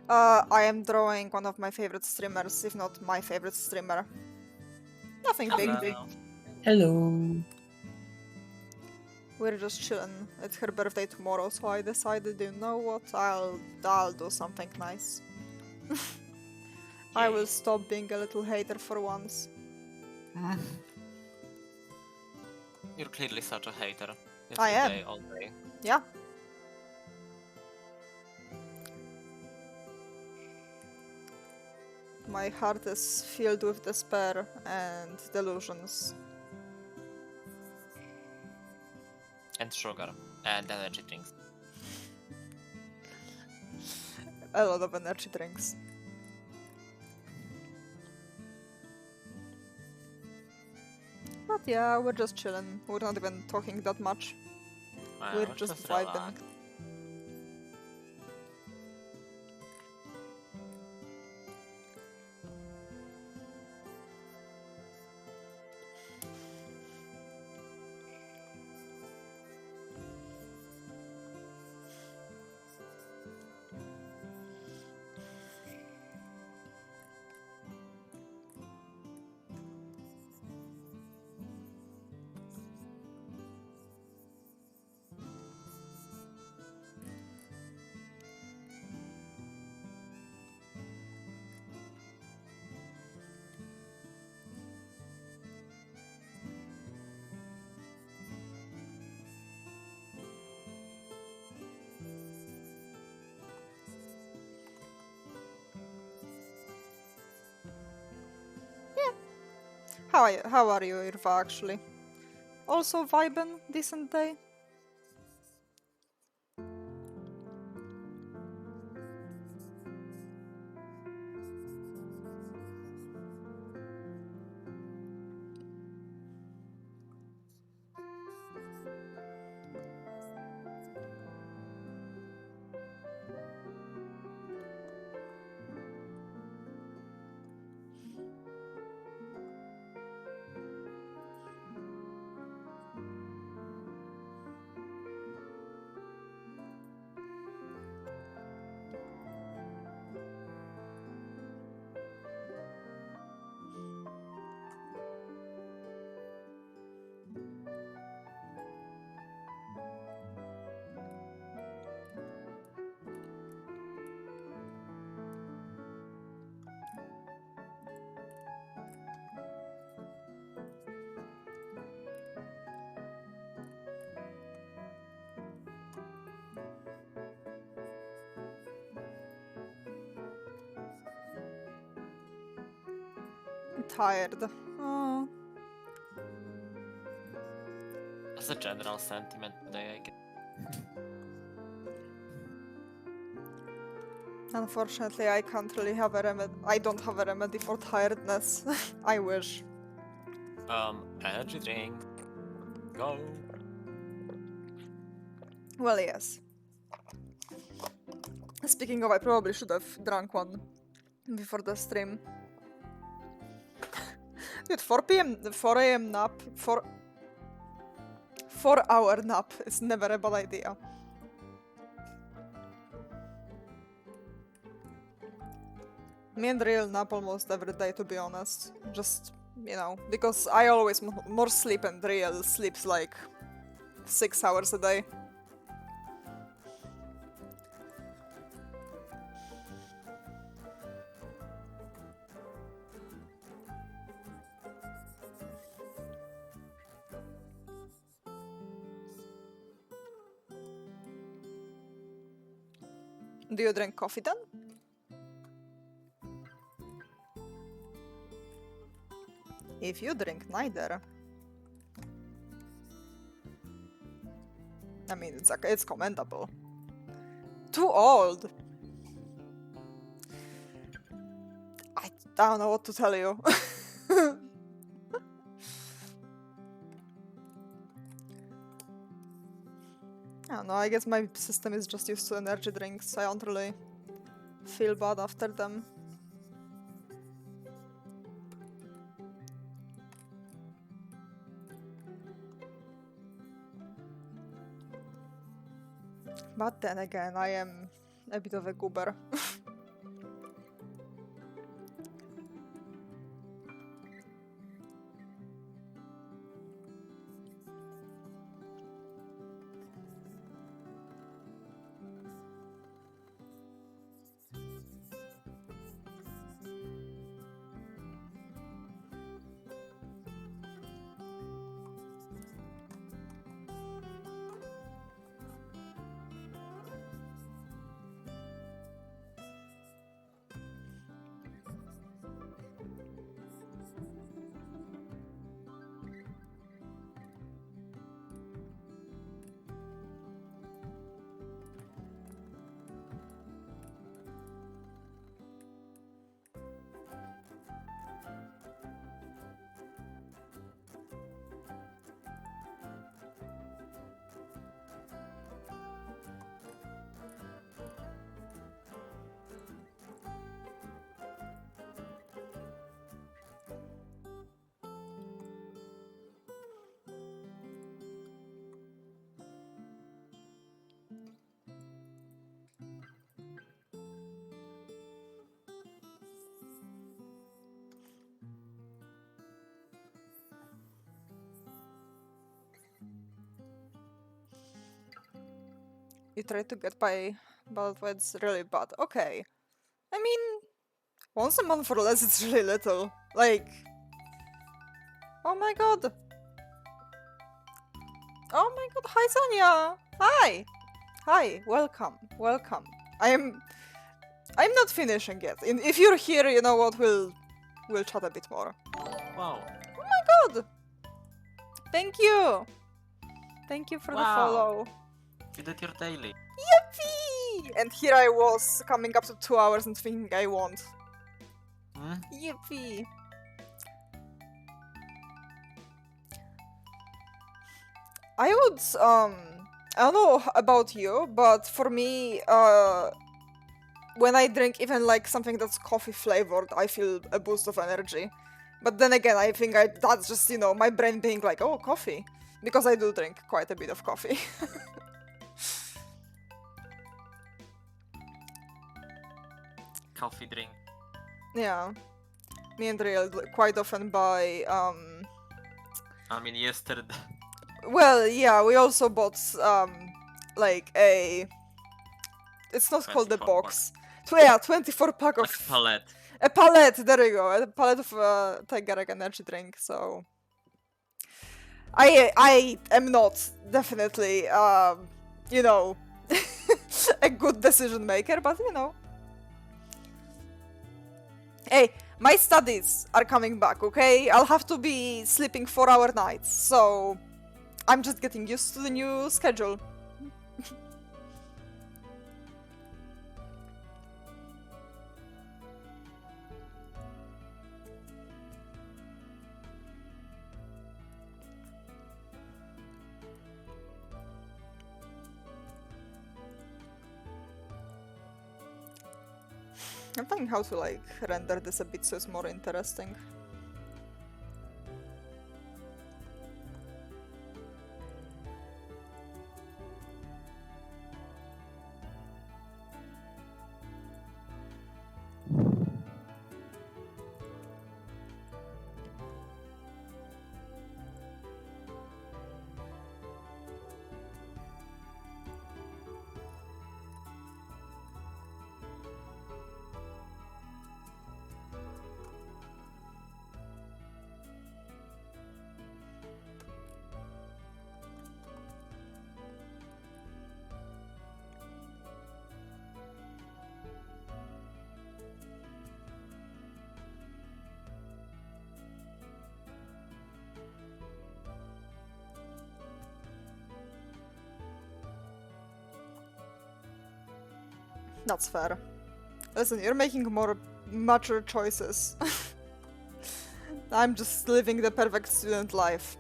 I am drawing one of my favorite streamers, if not my favorite streamer. Nothing big.
Hello.
Hello.
We're just chilling. It's her birthday tomorrow, so I decided, you know what? I'll do something nice. I will stop being a little hater for once.
You're clearly such a hater.
I am.
Yesterday, all day.
Yeah. My heart is filled with despair and delusions.
And sugar. And energy drinks.
A lot of energy drinks. But yeah, we're just chilling. We're not even talking that much. We're just vibing.
relax.
How are you, Irva, actually? Also vibing? Decent day? I'm tired. Oh.
That's a general sentiment today, I guess.
Unfortunately, I can't really have a remedy. I don't have a remedy for tiredness. I wish.
Energy drink. Go.
Well, yes. Speaking of, I probably should have drunk one before the stream. Dude, 4 p.m., 4 a.m. nap, 4-hour nap is never a bad idea. Me and Real nap almost every day, to be honest. Just, you know, because I always more sleep and Real sleeps like 6 hours a day. Do you drink coffee then? If you drink neither. I mean, it's commendable. Too old! I don't know what to tell you. I don't know, I guess my system is just used to energy drinks. I don't really feel bad after them. But then again, I am a bit of a goober. You try to get by, but it's really bad. Okay. I mean, once a month or less, it's really little. Like, oh my god. Oh my god, hi Sonia! Hi! Hi, welcome, welcome. I'm not finishing yet. If you're here, you know what, we'll chat a bit more.
Wow.
Oh my god! Thank you! Thank you for the
Wow.
follow.
You did your daily.
Yippee! And here I was, coming up to 2 hours and thinking I won't.
Hmm?
Yippee! I would, I don't know about you, but for me, when I drink even like something that's coffee flavored, I feel a boost of energy. But then again, I think that's just, you know, my brain being like, oh, coffee. Because I do drink quite a bit of coffee.
Coffee drink.
Yeah. Me and Real quite often buy,
I mean, yesterday.
well, yeah, we also bought, like a... It's not called a
24
box. Yeah, 24 pack
Like
of...
a palette.
A palette, there you go. A palette of Tiger Egg energy drink, so... I am not definitely, you know, a good decision maker, but you know. Hey, my studies are coming back, okay? I'll have to be sleeping 4-hour nights, so I'm just getting used to the new schedule. I'm thinking how to like render this a bit so it's more interesting. That's fair. Listen, you're making more mature choices. I'm just living the perfect student life.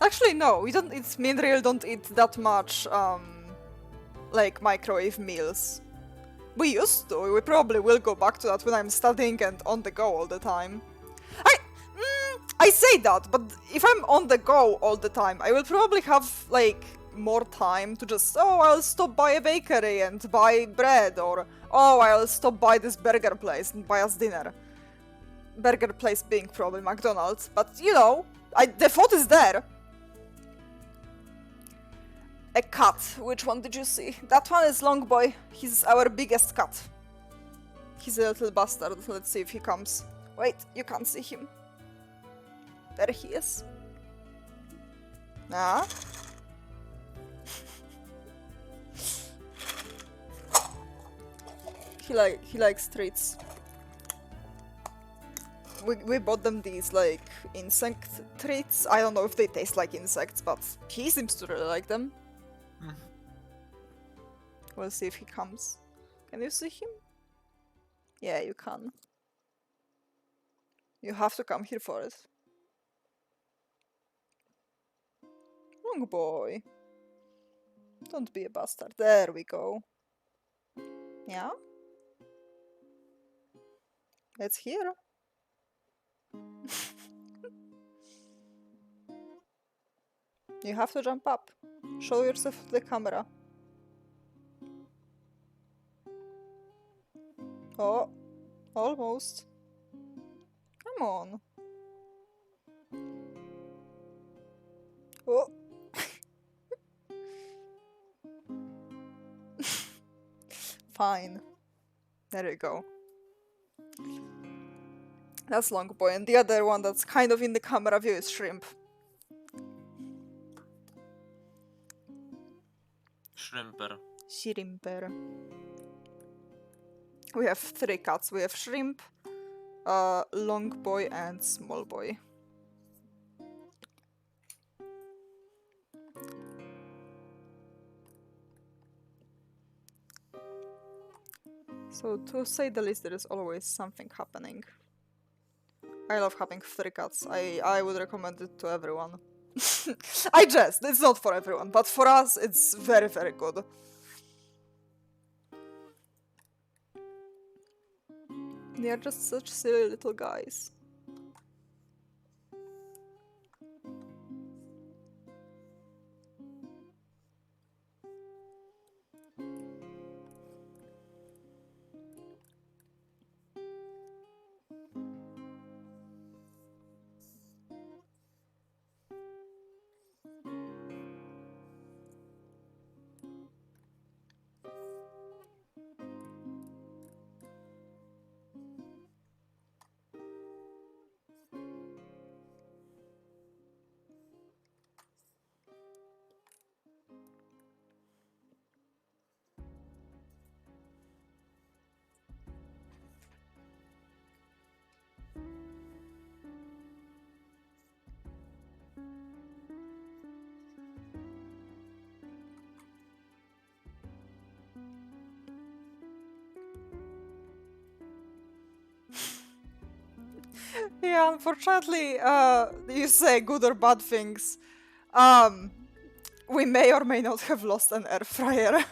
Actually, no, we don't eat, me and Real don't eat that much, like, microwave meals. We used to, we probably will go back to that when I'm studying and on the go all the time. I say that, but if I'm on the go all the time, I will probably have, like, more time to just, oh, I'll stop by a bakery and buy bread, or, oh, I'll stop by this burger place and buy us dinner. Burger place being probably McDonald's, but, you know, the thought is there. A cat. Which one did you see? That one is Longboy. He's our biggest cat. He's a little bastard. Let's see if he comes. Wait, you can't see him. There he is. Ah. He likes treats. We bought them these, like, insect treats. I don't know if they taste like insects, but he seems to really like them. We'll see if he comes. Can you see him? Yeah, you can. You have to come here for it. Long boy. Don't be a bastard. There we go. Yeah? It's here. You have to jump up. Show yourself to the camera. Oh, almost. Come on. Oh. Fine. There you go. That's Longboy, and the other one that's kind of in the camera view is Shrimp.
Shrimper.
Shrimper. We have 3 cats. We have Shrimp, Longboy, and Smallboy. So, to say the least, there is always something happening. I love having 3 cats. I would recommend it to everyone. I jest, it's not for everyone, but for us, it's very, very good. They are just such silly little guys. Yeah, unfortunately, you say good or bad things. We may or may not have lost an air fryer.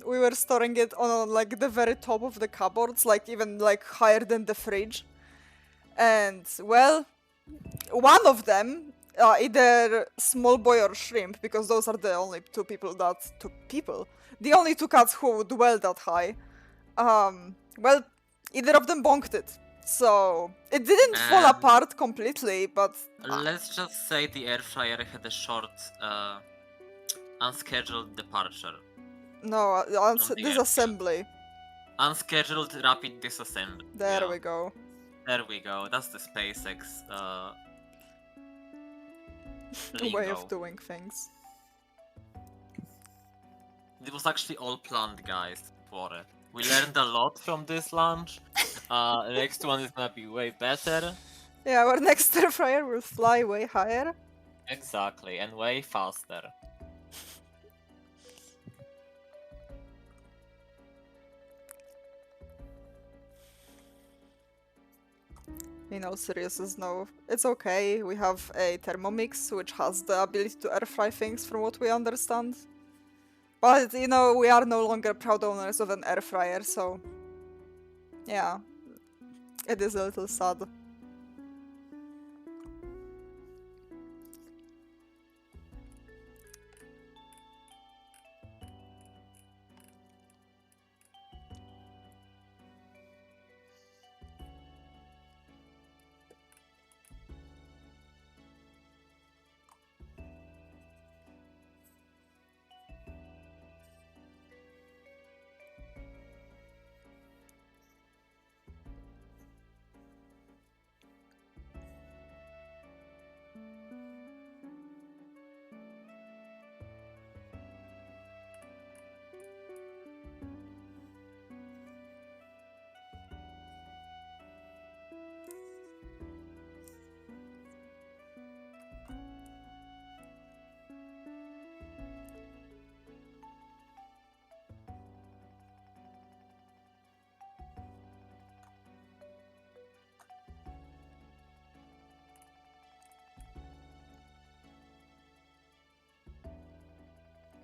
We were storing it on like the very top of the cupboards, like even like higher than the fridge. And well, one of them, either Smallboy or Shrimp, because those are the only the only 2 cats who dwell that high. Well, either of them bonked it. So it didn't fall apart completely, but
Let's just say the air fryer had a short, unscheduled departure.
no,
the
disassembly.
Unscheduled rapid disassembly.
There
Yeah.
we go.
There we go. That's the SpaceX
Way
lingo.
of doing things.
It was actually all planned, guys. Don't worry. We learned a lot from this launch. Next one is gonna be way better.
Yeah, our next air fryer will fly way higher.
Exactly, and way faster.
In all seriousness, no. It's okay. We have a Thermomix, which has the ability to air fry things from what we understand. But, you know, we are no longer proud owners of an air fryer, so... Yeah. It is a little sad.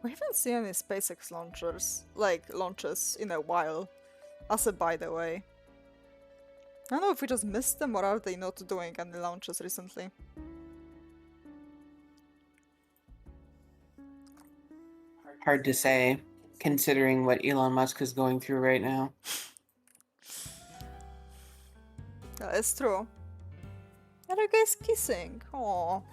We haven't seen any SpaceX launches in a while. As a by the way. I don't know if we just missed them or are they not doing any launches recently.
Hard to say, considering what Elon Musk is going through right now.
That is true. Are you guys kissing? Aww.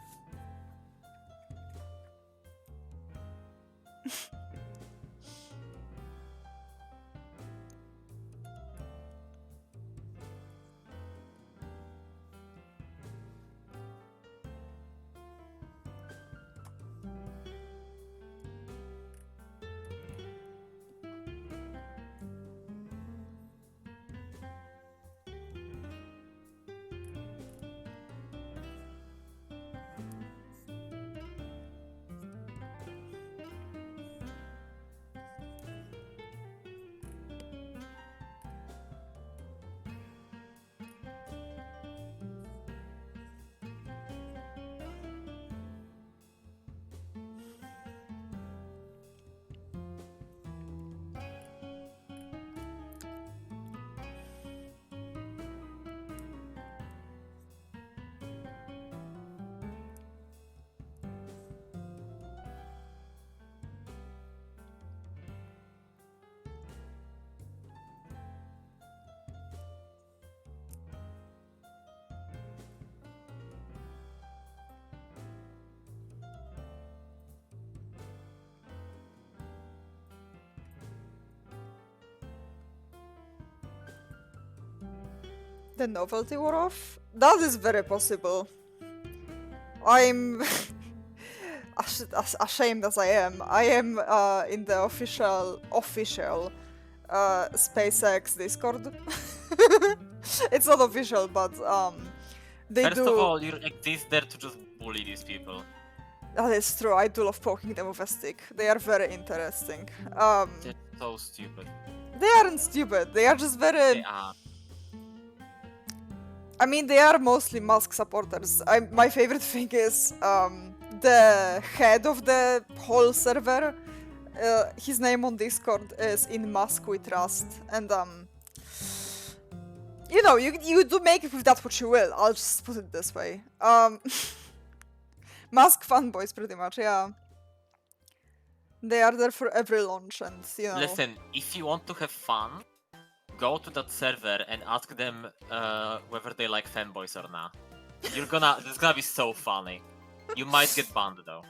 The novelty wore off? That is very possible. I'm ashamed as I am in the official SpaceX Discord. It's not official, but they
First
do.
of all, you exist there to just bully these people.
That is true. I do love poking them with a stick. They are very interesting.
They're so stupid.
They aren't stupid. They are just very.
They are.
I mean, they are mostly Musk supporters. My favorite thing is the head of the whole server. His name on Discord is In Musk We Trust, and you know, you do make it with that what you will. I'll just put it this way. Musk fanboys, pretty much, yeah. They are there for every launch, and you know.
Listen, if you want to have fun, go to that server and ask them whether they like fanboys or not. It's gonna be so funny. You might get banned though.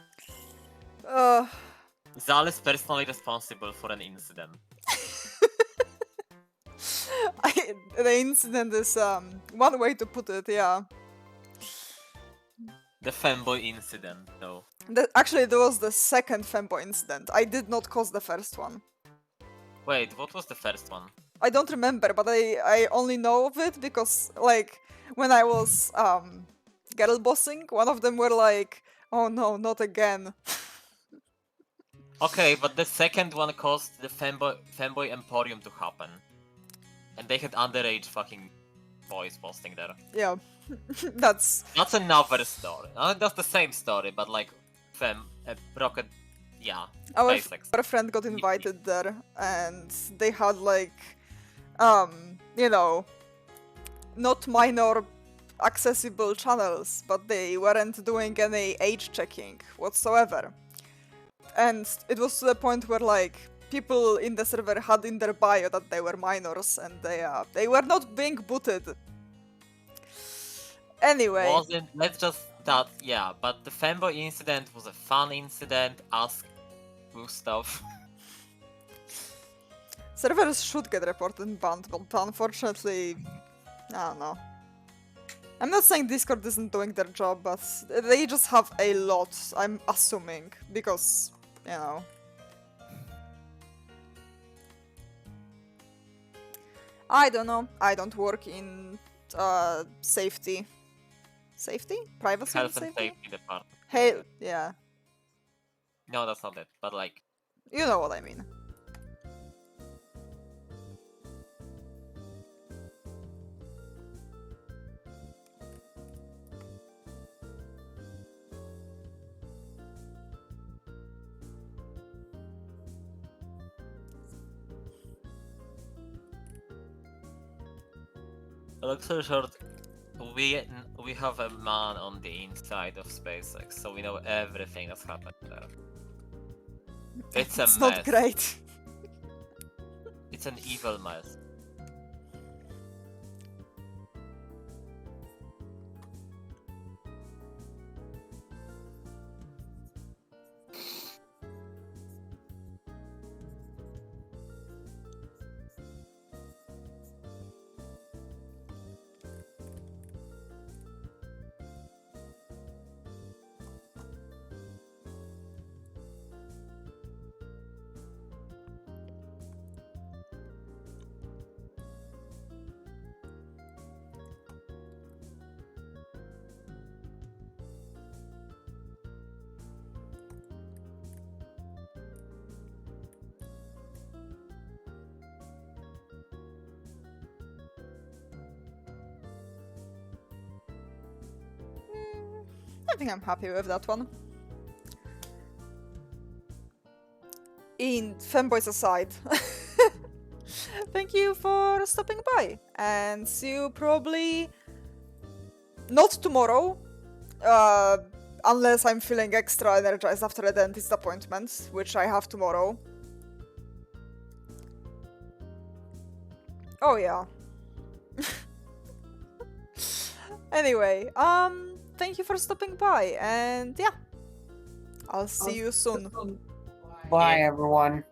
Zal is personally responsible for an incident.
The incident is one way to put it, yeah.
The fanboy incident, though.
Actually, there was the second fanboy incident. I did not cause the first one.
Wait, what was the first one?
I don't remember, but I only know of it because, like, when I was girl bossing, one of them were like, "Oh no, not again."
Okay, but the second one caused the fanboy emporium to happen, and they had underage fucking boys posting there.
Yeah, that's
another story. That's the same story, but like rocket, yeah.
our
SpaceX.
our friend got invited there, and they had like, you know, not minor accessible channels, but they weren't doing any age checking whatsoever. And it was to the point where like people in the server had in their bio that they were minors and they were not being booted. Anyway,
Wasn't, let's just that, yeah, but the fanboy incident was a fun incident. Ask Gustav.
servers should get reported and banned, but unfortunately, I don't know. I'm not saying Discord isn't doing their job, but they just have a lot, I'm assuming, because, you know. I don't know. I don't work in safety. Safety? Privacy and
Health and
safety?
safety department.
Hey, yeah.
No, that's not it, but like,
You know what I mean.
long story short, we have a man on the inside of SpaceX, so we know everything that's happened there. It's a
It's
mess.
not great.
It's an evil mess.
I think I'm happy with that one. In fanboys aside, thank you for stopping by, and see you probably not tomorrow, unless I'm feeling extra energized after a dentist appointment, which I have tomorrow. Oh yeah. Anyway, thank you for stopping by, and yeah, I'll see you soon.
Bye, everyone.